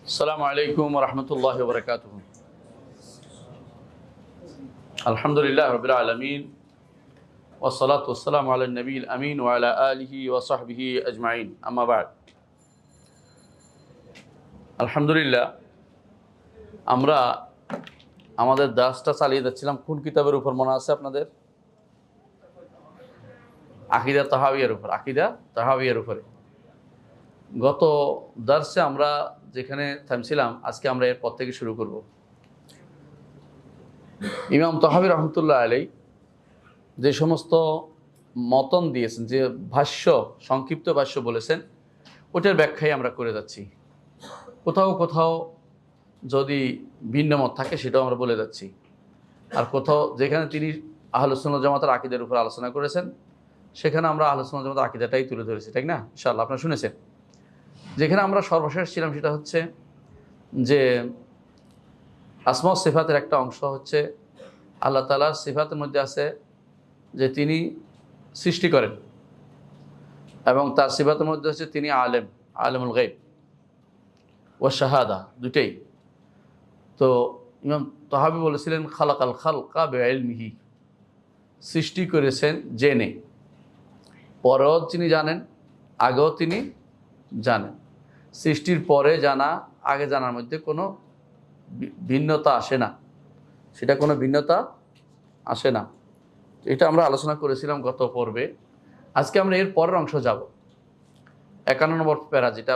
আসসালামু আলাইকুম ওয়া রাহমাতুল্লাহি ওয়া বারাকাতুহু। আলহামদুলিল্লাহি রাব্বিল আলামিন ওয়াস সালাতু ওয়াস সালামু আলা নবিয়িল আমিন ওয়া আলা আলিহি ওয়া সাহবিহি আজমাইন। আম্মা বা'দ। আলহামদুলিল্লাহ, আমরা আমাদের দার্সটা চালিয়ে যাচ্ছিলাম কোন কিতাবের উপর মনে আছে আপনাদের? আকীদা তাহাওয়িয়ার উপরে। গত দার্সে আমরা যেখানে থামছিলাম, আজকে আমরা এরপর থেকে শুরু করব। ইমাম তাহাবী রহমতুল্লাহ আলাইহি যে সমস্ত মতন দিয়েছেন, যে ভাষ্য, সংক্ষিপ্ত ভাষ্য বলেছেন, ওটার ব্যাখ্যাই আমরা করে যাচ্ছি। কোথাও কোথাও যদি ভিন্ন মত থাকে সেটাও আমরা বলে যাচ্ছি। আর কোথাও যেখানে তিনি আহলুস সুন্নাহ জামাতের আকীদার উপর আলোচনা করেছেন, সেখানে আমরা আহলুস সুন্নাহ জামাতের আকীদাটাই তুলে ধরেছি, ঠিক না? ইনশাআল্লাহ আপনারা শুনেছেন। যেখানে আমরা সর্বশেষ ছিলাম সেটা হচ্ছে যে আসমা ও সিফাতের একটা অংশ হচ্ছে আল্লাহ তাআলার সিফাতের মধ্যে আছে যে তিনি সৃষ্টি করেন, এবং তার সিফাতের মধ্যে হচ্ছে তিনি আলেমুল গায়ব ওয়া শাহাদা, দুটেই। তো ইমাম তাহাবী বলেছিলেন খালাকাল খালকা বিইলমিহি, সৃষ্টি করেছেন জেনে। পরেও তিনি জানেন, আগেও তিনি জানেন। সৃষ্টির পরে জানা আগে জানার মধ্যে কোনো ভিন্নতা আসে না, সেটা কোনো ভিন্নতা আসে না। এটা আমরা আলোচনা করেছিলাম গত পর্বে। আজকে আমরা এর পরের অংশ যাব, 51 নম্বর প্যারা, যেটা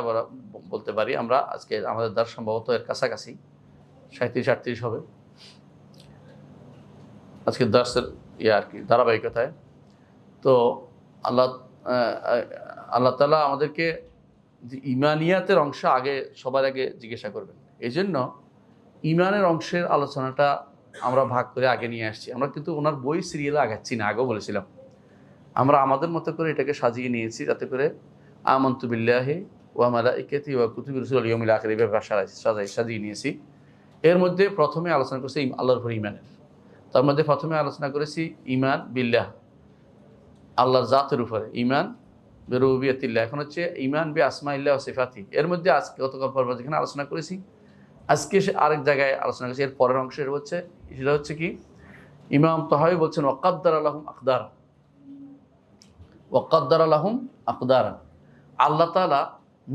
বলতে পারি আমরা আজকে আমাদের দ্বার সম্ভবত এর কাছাকাছি 37-38 হবে আজকে দার্সের আর কি ধারাবাহিকতায়। তো আল্লাহ তাআলা আমাদেরকে ইমানিয়াতের অংশ আগে সবার আগে জিজ্ঞাসা করবেন। এই জন্য ইমানের অংশের আলোচনাটা আমরা ভাগ করে আগে নিয়ে আসছি। আমরা কিন্তু ওনার বই সিরিয়ালে আগাচ্ছি না, আগেও বলেছিলাম। আমরা আমাদের মতো করে এটাকে সাজিয়ে নিয়েছি, যাতে করে আমানতু বিল্লাহি ওয়া মালাইকাতিহি ওয়া কুতুবিহি ওয়া রুসুলিহি ওয়াল ইয়াউমিল আখির এভাবে সাজিয়ে নিয়েছি। এর মধ্যে প্রথমে আলোচনা করেছি আল্লাহর উপর ইমানের। তার মধ্যে প্রথমে আলোচনা করেছি ইমান বিল্লাহ, আল্লাহর জাতের উপরে, ইমান বিরুবিয়াতিল্লাহ। এখন হচ্ছে ইমান বি আসমাইল্লাহ ওয়া সিফাতিহি। এর মধ্যে আজকে গতকাল পর্ব যেখানে আলোচনা করেছি, আজকে আরেক জায়গায় আলোচনা করেছি। এর পরের অংশ সেটা হচ্ছে কি, ইমাম তাহাবী বলছেন ওয়াকাদ্দারা লাহুম আকদারা, আল্লাহ তাআলা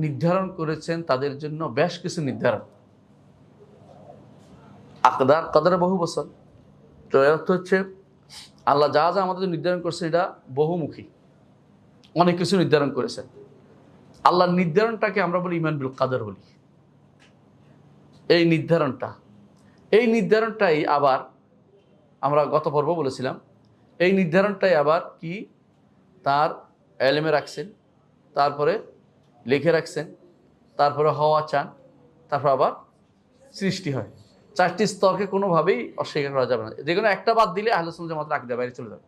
নির্ধারণ করেছেন তাদের জন্য বেশ কিছু নির্ধারণ। আকদার, কাদারে বহু বছর। তো এর অর্থ হচ্ছে আল্লাহ যা যা আমাদের নির্ধারণ করছেন এটা বহুমুখী, অনেক কিছু নির্ধারণ করেছেন। আল্লাহর নির্ধারণটাকে আমরা বলি ইমান বিল কাদর বলি। এই নির্ধারণটাই আবার আমরা গত পর্ব বলেছিলাম, এই নির্ধারণটাই আবার কি তার এলেমে রাখছেন, তারপরে লিখে রাখছেন, তারপরে হওয়া চান, তারপর আবার সৃষ্টি হয়। 4টি স্তরকে কোনোভাবেই অস্বীকার করা যাবে না। যে কোনো একটা বাদ দিলে আহলুস সুন্নাহ জামাতের আকীদার বাইরে চলে যাবে।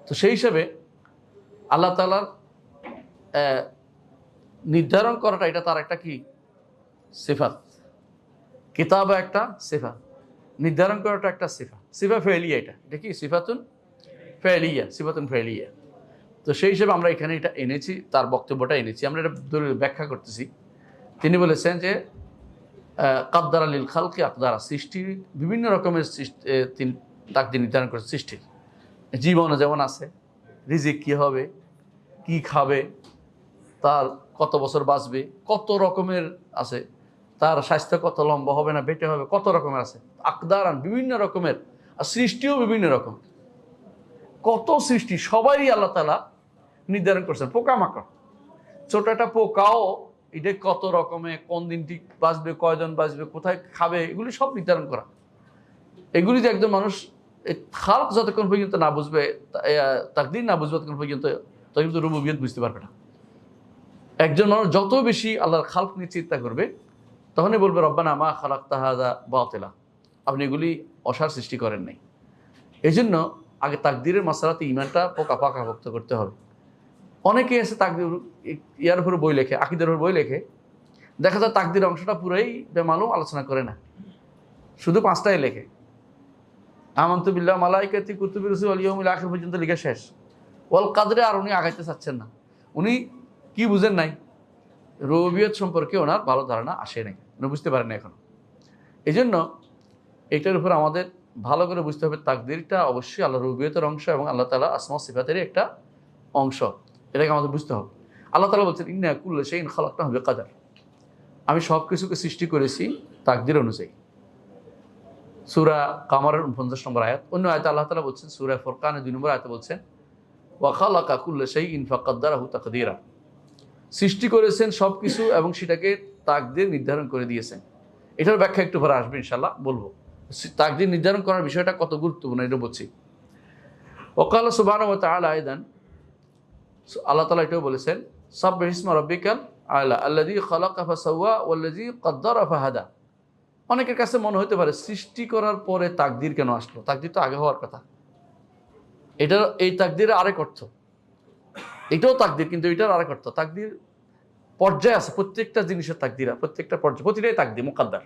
তো সেই হিসাবে আল্লাহ তাআলার নির্ধারণ করাটা, এটা তার একটা কি সিফাত। কিতাব একটা সিফাত, নির্ধারণ করাটা একটা সিফা ফেলিয়া। এটা কি সিফাতুন ফেলিয়া। তো সেই হিসেবে আমরা এখানে এটা এনেছি, তার বক্তব্যটা এনেছি। আমরা এটা ব্যাখ্যা করতেছি। তিনি বলেছেন যে কাদ্দারা লিল খালকি আকদারা, সৃষ্টি বিভিন্ন রকমের তিনি তাকদীর নির্ধারণ করেছেন সৃষ্টির। জীবনে যেমন আছে, রিজিক কী হবে, কি খাবে, তার কত বছর বাঁচবে, কত রকমের আছে, তার স্বাস্থ্য কত লম্বা হবে না বেটে হবে, কত রকমের আছে আকদারান, বিভিন্ন রকমের। আর সৃষ্টিও বিভিন্ন রকম, কত সৃষ্টি, সবাই আল্লাহ তাআলা নির্ধারণ করছেন। পোকামাকড়, ছোট একটা পোকাও এটা কত রকমের, কোন দিনটি বাঁচবে, কয়জন বাঁচবে, কোথায় খাবে, এগুলি সব নির্ধারণ করা। এগুলি যে একজন মানুষ খালক যতক্ষণ পর্যন্ত না বুঝবে, তাকদীর না বুঝবে ততক্ষণ পর্যন্ত রুবুবিয়ত বুঝতে পারবে না। একজন মানুষ যত বেশি আল্লাহর খালক নিয়ে চিন্তা করবে, তখনই বলবে রব্বানা মা খালাকতা হাযা বাতিলা, আপনি এগুলি অসার সৃষ্টি করেন নাই। এই জন্য আগে তাকদীরের মাসআলাতে ঈমানটা পাকাপোক্ত করতে হবে। অনেকেই আছে তাকদীর ইয়ার উপর বই লেখে, আকীদার উপর বই লেখে, দেখা যায় তাকদীর অংশটা পুরাই বেমালুম, আলোচনা করে না, শুধু 5টাই লেখে। আমানতু বিল্লাহি ওয়া মালাইকাতিহি কুতুবিহি রুসুলিহি ওয়াল ইয়াউমিল আখির পর্যন্ত লেখা শেষ। ওয়াল কাদরে আর উনি আগাইতে চাচ্ছেন না। উনি কি বুঝেন নাই, রুবুবিয়ত সম্পর্কে ওনার ভালো ধারণা আসে নাই, উনি বুঝতে পারেন না এখন। এই জন্য এটার উপর আমাদের ভালো করে বুঝতে হবে, তাকদিরটা অবশ্যই আল্লাহ রুবুবিয়তের অংশ এবং আল্লাহ তাআলা আসমা সিফাতেরই একটা অংশ, এটাকে আমাদের বুঝতে হবে। আল্লাহ তাআলা বলছেন ইন্না কুল্লা শাইইন খালাকনাহু বিকাদার, আমি সব কিছুকে সৃষ্টি করেছি তাকদির অনুযায়ী। সূরা কামারের 49 নম্বর আয়াত। অন্য আয়াতে আল্লাহ তাআলা বলছেন সূরা ফুরকানের 2 নম্বর আয়াতে বলছেন ওয়া খালাকা কুল্লা শাইইন ফাকাদ্দারাহু তাকদীরা, সৃষ্টি করেছেন সব কিছু এবং সেটাকে তাকদীর নির্ধারণ করে দিয়েছেন। এটার ব্যাখ্যা একটু পরে আসবে ইনশাআল্লাহ, বলবো তাকদীর নির্ধারণ করার বিষয়টা কত গুরুত্বপূর্ণ এটা বলছি। ওয়াকাল সুবহানাহু ওয়া তাআলা আইদান, আল্লাহ তাআলা এটাও বলেছেন সাব্বিহ ইসমা রাব্বিকাল আলা আল্লাযী খালাকা ফাসাওয়া ওয়াল্লাযী কদ্দারা ফাহাদা। অনেকের কাছে মনে হতে পারে সৃষ্টি করার পরে তাকদীর কেন আসলো, তাকদীর তো আগে হওয়ার কথা। এটা এই তাকদীরের আরেক অর্থ, এটাও তাকদীর কিন্তু এটার আরেক অর্থ। তাকদীর পর্যায়ে আছে, প্রত্যেকটা জিনিসের তাকদীর, প্রত্যেকটা পর্যায়ে প্রতিটাই তাকদীর মুকাদ্দার।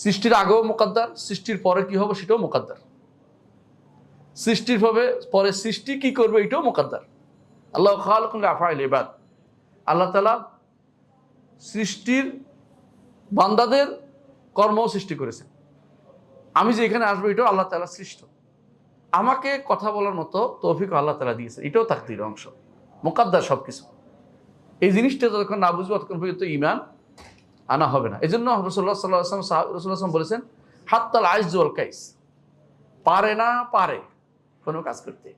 সৃষ্টির আগেও মুকাদ্দার, সৃষ্টির পরে কি হবে সেটাও মুকাদ্দার, সৃষ্টির পরে সৃষ্টি কি করবে এটাও মুকাদ্দার। আল্লাহ খালিকুল আফআইল ইবাদ, আল্লাহ তাআলা সৃষ্টির বান্দাদের কর্ম সৃষ্টি করেছেন। আমি যে এখানে আসবো এটাও আল্লাহ তাআলা সৃষ্ট, আমাকে কথা বলার মতো তৌফিক আল্লাহ তাআলা দিয়েছেন, এটাও তাকদীরের অংশ, মুকাদ্দার সবকিছু। এই জিনিসটা যতক্ষণ না বুঝবো ততক্ষণ পর্যন্ত ঈমান আনা হবে না। এই জন্য রাসূলুল্লাহ সাল্লাল্লাহু আলাইহি ওয়াসাল্লাম রাসূলুল্লাহ সাল্লাল্লাহু আলাইহি ওয়াসাল্লাম বলেছেন হাত্তাল আইজ ওয়াল কাইস, পারে না পারে কোনো কাজ করতে,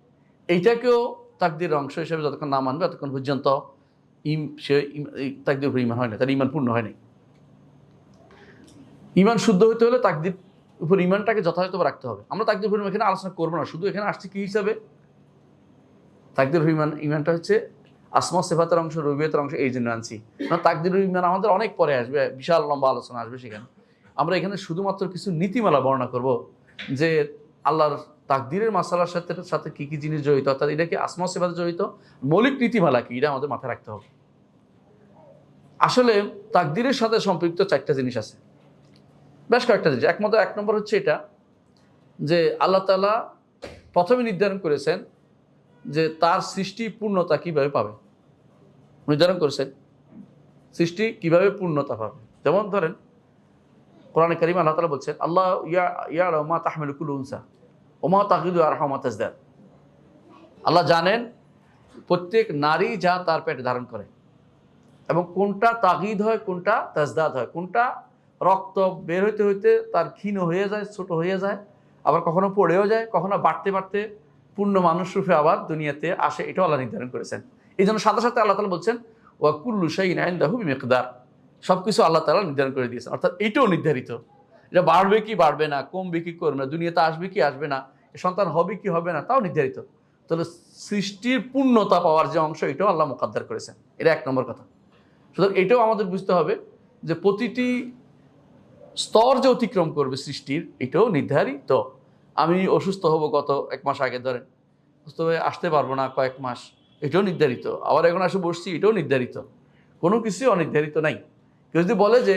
এইটাকেও তাকদীরের অংশ হিসেবে যতক্ষণ না মানবে ততক্ষণ পর্যন্ত সে তাকদীর উপর ঈমান হয় না, তার ঈমান পূর্ণ হয় নাই। ঈমান শুদ্ধ হতে হলে তাকদীর উপর ঈমানটাকে যথাযথভাবে রাখতে হবে। আমরা তাকদীর উপর এখানে আলোচনা করবো না, শুধু এখানে আসছে কি হিসাবে, তাকদীর উপর ঈমানটা হচ্ছে আসমা সিফাতের অংশ, রুবুবিয়তের অংশ, এই জন্য আনছি। তাকদীর ঈমান আমাদের অনেক পরে আসবে, বিশাল লম্বা আলোচনা আসবে সেখানে। আমরা এখানে শুধুমাত্র কিছু নীতিমালা বর্ণনা করব যে আল্লাহর তাকদীরের মাসালার সাথে কি কি জিনিস জড়িত, অর্থাৎ এটা কি আসমা সিফাতে জড়িত, মৌলিক নীতিমালা কি, এটা আমাদের মাথায় রাখতে হবে। আসলে তাকদীরের সাথে সম্পৃক্ত 4টা জিনিস আছে, বেশ কয়েকটা জিনিস। এক নম্বর হচ্ছে এটা যে আল্লাহ তাআলা প্রথমে নির্ধারণ করেছেন যে তার সৃষ্টি পূর্ণতা কিভাবে পাবে, নির্ধারণ করেছেন সৃষ্টি কিভাবে পূর্ণতা পাবে। যেমন ধরেন কোরআনে কারিমে আল্লাহ তাআলা বলছেন আল্লাহ ইয়ালামু মা তাহমিলু কুল্লু উনসা ওয়া মা তাগিদু আরহাম ওয়া তাজদাদ, আল্লাহ জানেন প্রত্যেক নারী যা তার পেটে ধারণ করে এবং কোনটা তাগিদ হয় কোনটা তাজদাদ হয়, কোনটা রক্ত বের হইতে হইতে তার ক্ষীণ হয়ে যায়, ছোট হয়ে যায়, আবার কখনো পড়েও যায়, কখনো বাড়তে বাড়তে পূর্ণ মানুষ রূপে আবার দুনিয়াতে আসে, এটাও আল্লাহ নির্ধারণ করেছেন। এই জন্য সাথে সাথে আল্লাহ তাআলা বলছেন ওয়া কুল্লু শাইইন ইনদাহু বিমিকদার, সবকিছু আল্লাহ তাআলা নির্ধারণ করে দিয়েছেন। অর্থাৎ এটাও নির্ধারিত, এটা বাড়বে কি বাড়বে না, কমবে কি করবে না, দুনিয়াতে আসবে কি আসবে না, সন্তান হবে কি হবে না, তাও নির্ধারিত। তাহলে সৃষ্টির পূর্ণতা পাওয়ার যে অংশ এটাও আল্লাহ মুকাদ্দার করেছেন, এটা 1 নম্বর কথা। সুতরাং এটাও আমাদের বুঝতে হবে যে প্রতিটি স্তর যে অতিক্রম করবে সৃষ্টির এটাও নির্ধারিত। আমি অসুস্থ হব গত 1 মাস আগে, ধরেন সুস্থ হয়ে আসতে পারবো না কয়েক মাস, এটাও নির্ধারিত। আবার এখন আসে বসছি, এটাও নির্ধারিত। কোনো কিছু অনির্ধারিত নাই। কেউ যদি বলে যে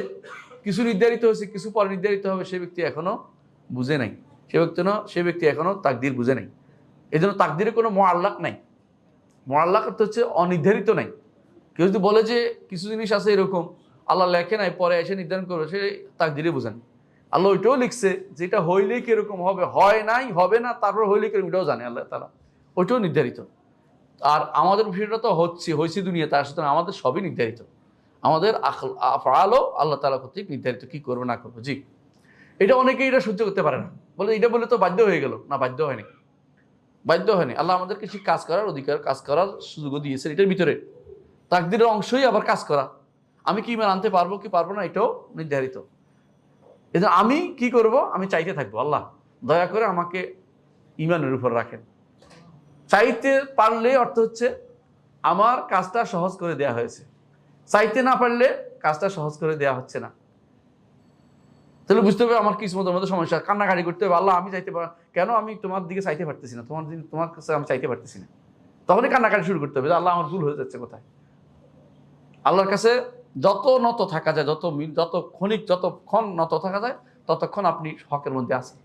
কিছু নির্ধারিত হয়েছে কিছু পরে নির্ধারিত হবে, সে ব্যক্তি এখনো বুঝে নাই, সে ব্যক্তি এখনো তাকদীর বুঝে নাই। এই জন্য তাকদীরে কোনো মুআল্লাক নাই, মুআল্লাক হচ্ছে অনির্ধারিত নাই। কেউ যদি বলে যে কিছু জিনিস আছে এরকম আল্লাহ লেখে নাই পরে এসে নির্ধারণ করবে, সে তাকদীরে বুঝেন। আল্লাহ ওইটাও লিখছে যেটা হইলে কিরকম হবে, হয় নাই হবে না, তারপর হইলে কিরকম এটাও জানে আল্লাহ তাআলা, ওইটাও নির্ধারিত। আর আমাদের বিষয়টা তো হয়েছে দুনিয়াতে, তার সাথে আমাদের সবই নির্ধারিত। আমাদের আফআলও আল্লাহ তাআলা কর্তৃক নির্ধারিত, কি করবো না করবো। জি, এটা অনেকেই এটা সহ্য করতে পারে না, বলে এটা বলে তো বাধ্য হয়ে গেল। না, বাধ্য হয়নি, বাধ্য হয়নি। আল্লাহ আমাদের কিছু কাজ করার অধিকার, কাজ করার সুযোগও দিয়েছেন। এটার ভিতরে তাকদীরের অংশই আবার কাজ করা। আমি কি ঈমান আনতে পারবো কি পারবো না এটাও নির্ধারিত। এই জন্য আমি কি করব, আমি চাইতে থাকবো আল্লাহ দয়া করে আমাকে ঈমানের উপর রাখেন। চাইতে পারলে অর্থ হচ্ছে আমার কাজটা সহজ করে দেয়া হয়েছে, চাইতে না পারলে কাজটা সহজ করে দেয়া হচ্ছে না। তাহলে বুঝতে হবে আমার কিসমতের মধ্যে সমস্যা, কান্নাকাটি করতে হবে, আল্লাহ আমি চাইতে পার কেন, আমি তোমার দিকে চাইতে পারতেছি না, তোমার কাছে আমি চাইতে পারতেছি না। তখনই কান্নাকাটি শুরু করতে হবে, আল্লাহ আমার ভুল হয়ে যাচ্ছে কোথায়। আল্লাহর কাছে যত নত থাকা যায়, যতক্ষণ নত থাকা যায় ততক্ষণ আপনি হকের মধ্যে আছেন।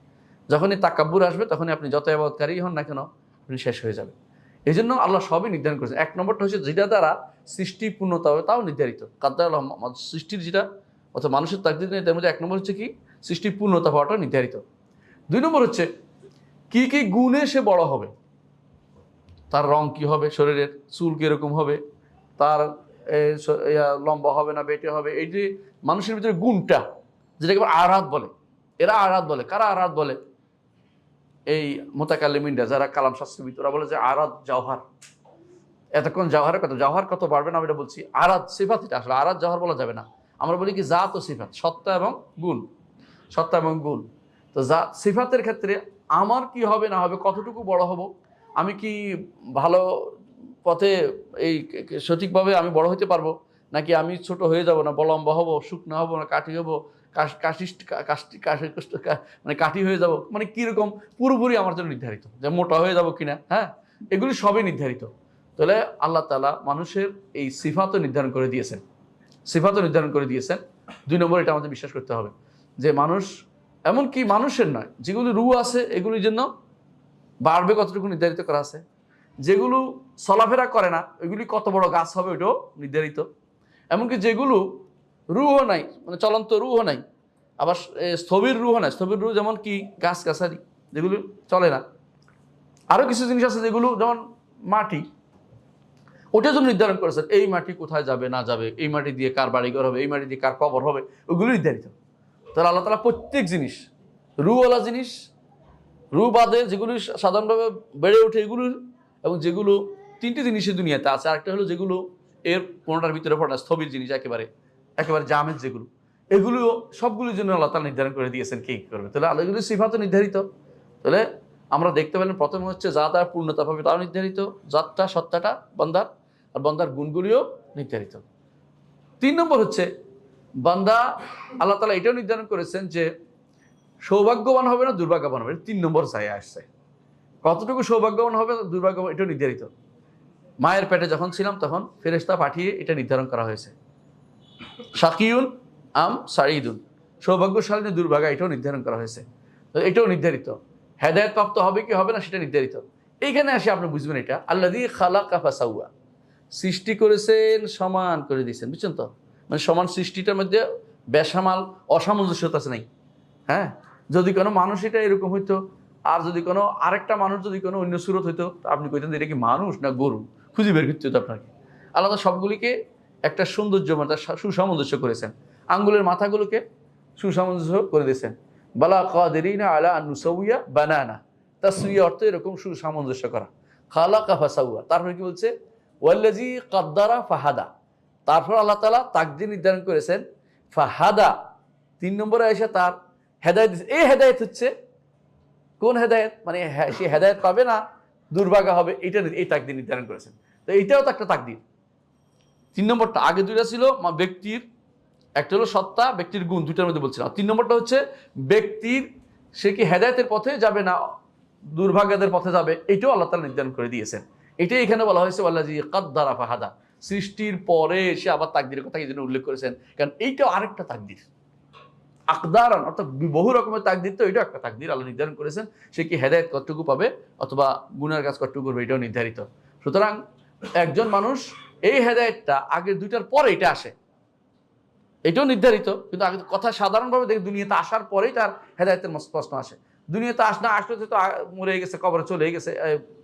যখনই তাকাব্বুর আসবে তখনই আপনি যত ইবাদতকারী হন না কেন আপনি শেষ হয়ে যাবে। এই জন্য আল্লাহ সবই নির্ধারণ করেছেন। এক নম্বরটা হচ্ছে যেটা দ্বারা সৃষ্টি পূর্ণতা হবে তাও নির্ধারিত, কাদ্দার সৃষ্টির যেটা অর্থাৎ মানুষের তাকদীর নেই, তার মধ্যে এক নম্বর হচ্ছে কি সৃষ্টির পূর্ণতা হওয়াটা নির্ধারিত। দুই নম্বর হচ্ছে কি কি গুণে সে বড় হবে, তার রং কি হবে, শরীরের চুল কীরকম হবে, তার লম্বা হবে না বেটে হবে, এই যে মানুষের ভিতরে গুণটা যেটাকে আরাত বলে, এরা আরাত বলে। কারা আরাত বলে? এই মোতাকাল্লিমিনরা যারা কালাম শাস্ত্রবিদ, ওরা বলে যে আরাত জওহার। এতক্ষণ জওহারের কথা, জওহার কত বাড়বে না আমি এটা বলছি। আরাত সিফাত, এটা আসলে আরাত জওহার বলা যাবে না, আমরা বলি কি জাত ও সিফাত, সত্তা এবং গুণ, সত্তা এবং গুণ। তো জাত সিফাতের ক্ষেত্রে আমার কি হবে না হবে, কতটুকু বড় হব, আমি কি ভালো পথে এই সঠিকভাবে আমি বড় হতে পারবো, নাকি আমি ছোট হয়ে যাব, না লম্বা হবো, শুকনো হবো, না কাঠি হবো, মানে কাঠি হয়ে যাব, মানে কীরকম পুরোপুরি আমার জন্য নির্ধারিত, যে মোটা হয়ে যাব কিনা, হ্যাঁ, এগুলি সবই নির্ধারিত। তাহলে আল্লাহ তাআলা মানুষের এই সিফাতও নির্ধারণ করে দিয়েছেন, সিফাতও নির্ধারণ করে দিয়েছেন। দুই নম্বর এটা আমাদের বিশ্বাস করতে হবে যে মানুষ, এমনকি মানুষের নয়, যেগুলি রূহ আছে এগুলির জন্য বাড়বে কতটুকু নির্ধারিত করা আছে, যেগুলো চলাফেরা করে না ওইগুলি কত বড় গাছ হবে ওইটাও নির্ধারিত, এমনকি যেগুলো রূহ নাই, মানে চলন্ত রূহ নাই, আবার স্থবির রূহ নাই, স্থবির রূহ যেমন কি গাছ গাছালি যেগুলো চলে না, আরও কিছু জিনিস আছে যেগুলো যেমন মাটি, ওটার জন্য নির্ধারণ করেছেন এই মাটি কোথায় যাবে না যাবে, এই মাটি দিয়ে কার বাড়িঘর হবে, এই মাটি দিয়ে কার কবর হবে, ওগুলো নির্ধারিত। তাহলে আল্লাহ তাআলা প্রত্যেক জিনিস, রূহওয়ালা জিনিস, রূহ বাদে যেগুলো সাধারণভাবে বেড়ে ওঠে এগুলো, এবং যেগুলো তিনটি জিনিসের দুনিয়াতে আছে, আরেকটা হলো যেগুলো এর কোনোটার ভিতরে পড়ে না, স্থবির জিনিস, একেবারে একেবারে জামেদ যেগুলো, এগুলো সবগুলোর জন্য আল্লাহ তাআলা নির্ধারণ করে দিয়েছেন কি করবে। তাহলে আল্লাহগুলো সিফাতও নির্ধারিত। তাহলে আমরা দেখতে পেলাম প্রথমে হচ্ছে যা তার পূর্ণতা পাবে তাও নির্ধারিত, জাতটা সত্তাটা বান্দার, আর বান্দার গুণগুলিও নির্ধারিত। তিন নম্বর হচ্ছে বান্দা, আল্লাহ তাআলা এটাও নির্ধারণ করেছেন যে সৌভাগ্যবান হবে না দুর্ভাগ্যবান হবে, তিন নম্বর চাই আসছে। কতটুকু সৌভাগ্যবান হবে দুর্ভাগ্যবান এটাও নির্ধারিত। মায়ের পেটে যখন ছিলাম তখন ফেরেশতা পাঠিয়ে এটা নির্ধারণ করা হয়েছে, শাকিউন আম সাঈদুন, সৌভাগ্যশালী না দুর্ভাগা, এটাও নির্ধারণ করা হয়েছে, এটাও নির্ধারিত। হেদায়েত প্রাপ্ত হবে কি হবে না সেটা নির্ধারিত। এইখানে আসে আপনি বুঝবেন এটা আল্লাযী খালাকা ফাসাওয়া, সৃষ্টি করেছেন সমান করে দিয়েছেন, বুঝছেন তো, মানে সমান সৃষ্টিটার মধ্যে বেসামাল অসামঞ্জস্যতা আছে নাই। হ্যাঁ, যদি কোনো মানুষ এটা এরকম হইতো, আর যদি কোনো আরেকটা মানুষ যদি কোনো অন্য সুরত হইতো, আপনি কইতেন এটা কি মানুষ না গরু, খুঁজে বের করতে হতো আপনাকে। আলাদা সবগুলিকে একটা সৌন্দর্য মানে সুসামঞ্জস্য করেছেন, আঙ্গুলের মাথাগুলোকে সুসামঞ্জস্য করে দিয়েছেন। বালা কাদিরিনা আলা আন নুসাউইয়া বানানা, তাসউইয়া অর্থ এরকম সুসামঞ্জস্য করা। খালাকা ফাসাওয়া, তারপরে কি বলছে ওয়াল্লাযী কাদ্দারা ফাহাদা, তারপর আল্লাহ তাআলা তাকদীর নির্ধারণ করেছেন ফাহাদা, তিন নম্বরে এসে তার হেদায়েত। এই হেদায়েত হচ্ছে কোন হেদায়েত, মানে সে হেদায়েত পাবে না দুর্ভাগা হবে, এটা এই তাকদীর নির্ধারণ করেছেন। তো এইটাও তো একটা তাকদীর। তিন নম্বরটা, আগে দুইটা ছিল ব্যক্তির, একটা হলো সত্তা, ব্যক্তির গুণ, দুইটার মধ্যে বলছিলাম। তিন নম্বরটা হচ্ছে ব্যক্তির, সে কি হেদায়েতের পথে যাবে না দুর্ভাগ্যদের পথে যাবে, এটাও আল্লাহ তাআলা নির্ধারণ করে দিয়েছেন। এটাই এখানে বলা হয়েছে ওয়াল্লাযী কাদ্দারা ফাহাদা, সৃষ্টির পরে সে আবার তাকদীরের কথা এই জন্য উল্লেখ করেছেন, কারণ এইটাও আরেকটা তাকদীর। আকদারান অর্থাৎ বহু রকমের তাকদীর, তো এটাও একটা তাকদীর আল্লাহ নির্ধারণ করেছেন। সে কি হেদায়েত কতটুকু পাবে অথবা গুনার কাজ কতটুকু করবে, এটাও নির্ধারিত। সুতরাং একজন মানুষ এই হেদায়েতটা আগের দুইটার পরে এটা আসে, এটাও নির্ধারিত। কিন্তু আগে কথা সাধারণভাবে দেখে দুনিয়াতে আসার পরেই তার হেদায়েতের প্রশ্ন আসে। দুনিয়াতে আসলে তো মরে গেছে, কবরে চলে গেছে,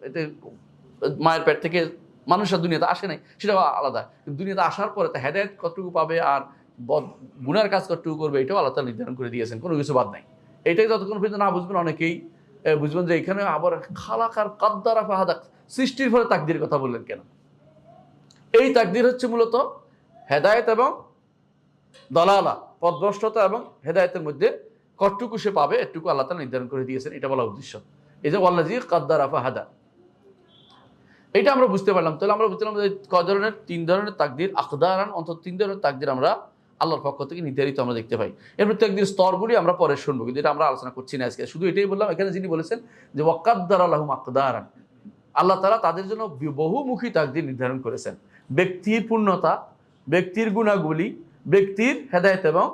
এতে মায়ের পেট থেকে মানুষের দুনিয়াতে আসে নাই, সেটাও আলাদা। কিন্তু দুনিয়াতে আসার পরে তা হেদায়েত কতটুকু পাবে আর গুনার কাজ কতটুকু করবে, এটাও আল্লাহ তাআলা নির্ধারণ করে দিয়েছেন, কোনো কিছু বাদ নাই। এটাই যতক্ষণ পর্যন্ত না বুঝবেন, অনেকেই বুঝবেন যে এখানে আবার খালাকার কাদ্দারা ফাহাদা, সৃষ্টির ফলে তাকদীর কথা বললেন কেন। এই তাকদীর হচ্ছে মূলত হেদায়েত এবং দলালা, পথভ্রষ্টতা এবং হেদায়েতের মধ্যে কতটুকু সে পাবে এটুকু আল্লাহ তাআলা নির্ধারণ করে দিয়েছেন, এটা বলা উদ্দেশ্য। এই যে ওয়াল্লাযী কাদ্দারা ফাহাদা, এটা আমরা বুঝতে পারলাম। তাহলে আমরা বুঝলাম যে কয় ধরনের, তিন ধরনের তাকদীর, আকদারান, অন্তত তিন ধরনের তাকদীর আমরা আল্লাহর পক্ষ থেকে নির্ধারিত আমরা দেখতে পাই। এরপর তাকদীর স্তরগুলি আমরা পরে শুনবো, কিন্তু এটা আমরা আলোচনা করছি না আজকে। শুধু এটাই বললাম, এখানে যিনি বলেছেন যে ওয়াকাদ্দারা লাহুম আকদারান, আল্লাহ তাআলা তাদের জন্য বহুমুখী তাকদীর নির্ধারণ করেছেন। ব্যক্তির পূর্ণতা, ব্যক্তির গুণাগুলি, ব্যক্তির হেদায়েত এবং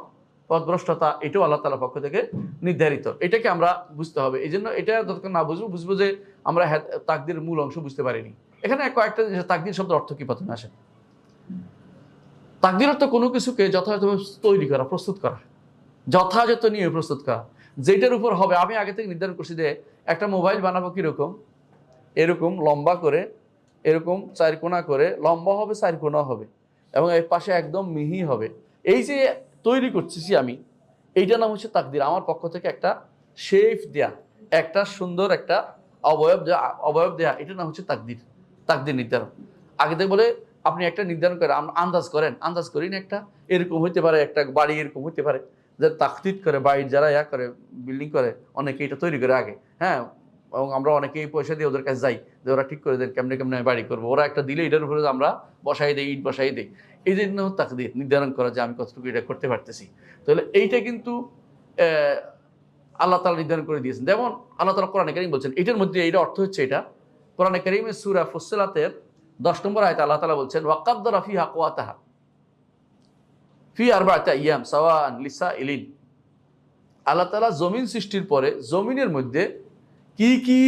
পথভ্রষ্টতা, এটাও আল্লাহ তাআলার পক্ষ থেকে নির্ধারিত। এটাকে আমরা বুঝতে হবে। এই জন্য এটা যতক্ষণ না বুঝবো যে আমরা তাকদীরের মূল অংশ বুঝতে পারিনি। এখানে কয়েকটা জিনিস, তাকদির শব্দের অর্থ কি প্রথমে আসে? তাকদির অর্থ কোনো কিছুকে যথাযথভাবে তৈরি করা, প্রস্তুত করা, যথাযথ নিয়ে প্রস্তুত করা, যেটার উপর হবে। আমি আগে থেকে নির্ধারণ করছি যে একটা মোবাইল বানাবো কিরকম, এরকম লম্বা করে, এরকম 4 কোণা করে, লম্বা হবে 4 কোণা হবে, এবং এর পাশে একদম মিহি হবে। এই যে তৈরি করতেছি আমি, এইটার নাম হচ্ছে তাকদির। আমার পক্ষ থেকে একটা শেপ দেয়া, একটা সুন্দর একটা অবয়ব দেয়া, এটার নাম হচ্ছে তাকদির। তাকদির নির্ধারণ। আগে থেকে বলে আপনি একটা নির্ধারণ করেন, আন্দাজ করেন, আন্দাজ করি না, একটা এরকম হইতে পারে, একটা বাড়ি এরকম হইতে পারে, যে তাকদির করে বাড়ির যারা করে বিল্ডিং করে, অনেকে এটা তৈরি করে আগে, হ্যাঁ। এবং আমরা অনেকেই পয়সা দিয়ে ওদের কাছে যাই যে ওরা ঠিক করে দেন কেমনে কেমনে বাড়ি করবো, ওরা একটা দিলে এটার উপরে আমরা বসাই দিই, ইট বসাই দিই। এই জন্য তাকদির নির্ধারণ করা যে আমি কতটুকু এটা করতে পারতেছি। তাহলে এইটা কিন্তু আল্লাহ তাআলা নির্ধারণ করে দিয়েছেন। যেমন আল্লাহ তাআলা কোরআনে কারীম বলছেন, এটার মধ্যে এইটা অর্থ হচ্ছে এটা কোরআনে কারীমের সূরা ফুসসিলাতের 10 নম্বর আয়াতে আল্লাহ তাআলা বলছেন, ওয়া কাদ্দারা ফিহা আকওয়াতাহা ফি আরবা'তি আইয়াম সাওয়াআন লিসাইলিন। আল্লাহ তাআলা জমিন সৃষ্টির পরে জমিনের মধ্যে কি কি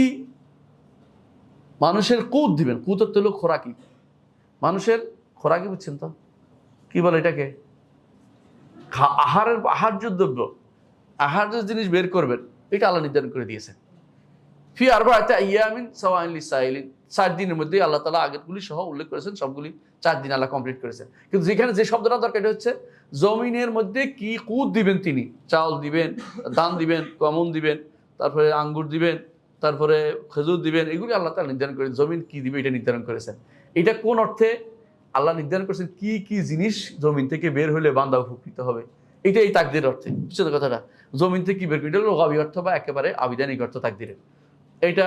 মানুষের কুত দিবেন। কুত অর্থ হলো খোরাকি, মানুষের খোরাকি, বুঝছেন তো কি বলে এটাকে? আহার্য দ্রব্য, আহার্য জিনিস বের করবেন, এটা আল্লাহ নির্ধারণ করে দিয়েছেন। ফি আরবা'তি আইয়ামিন সাওয়াআন লিসাইলিন, 4 দিনের মধ্যে আল্লাহ তাআলা আগেরগুলি সহ উল্লেখ করেছেন, সবগুলি 4 দিন আল্লাহ কমপ্লিট করেছেন। কিন্তু যেখানে যে শব্দটা দরকার এটা হচ্ছে জমিনের মধ্যে কি কুত দিবেন তিনি, চাউল দিবেন, ধান দিবেন, গম দিবেন, তারপরে আঙ্গুর দিবেন, তারপরে খেজুর দিবেন, এগুলি আল্লাহ তাআলা নির্ধারণ করেছেন। জমিন কি দিবে এটা নির্ধারণ করেছেন। এটা কোন অর্থে আল্লাহ নির্ধারণ করেছেন? কি কি জিনিস জমিন থেকে বের হলে বান্দা উপকৃত হবে, এটা এই তাকদীরের অর্থে। বুঝছেন কথাটা? জমিন থেকে কি বের করে, এটা লুগাবি অর্থ বা একেবারে আবিধানিক অর্থ তাকদীরের। এটা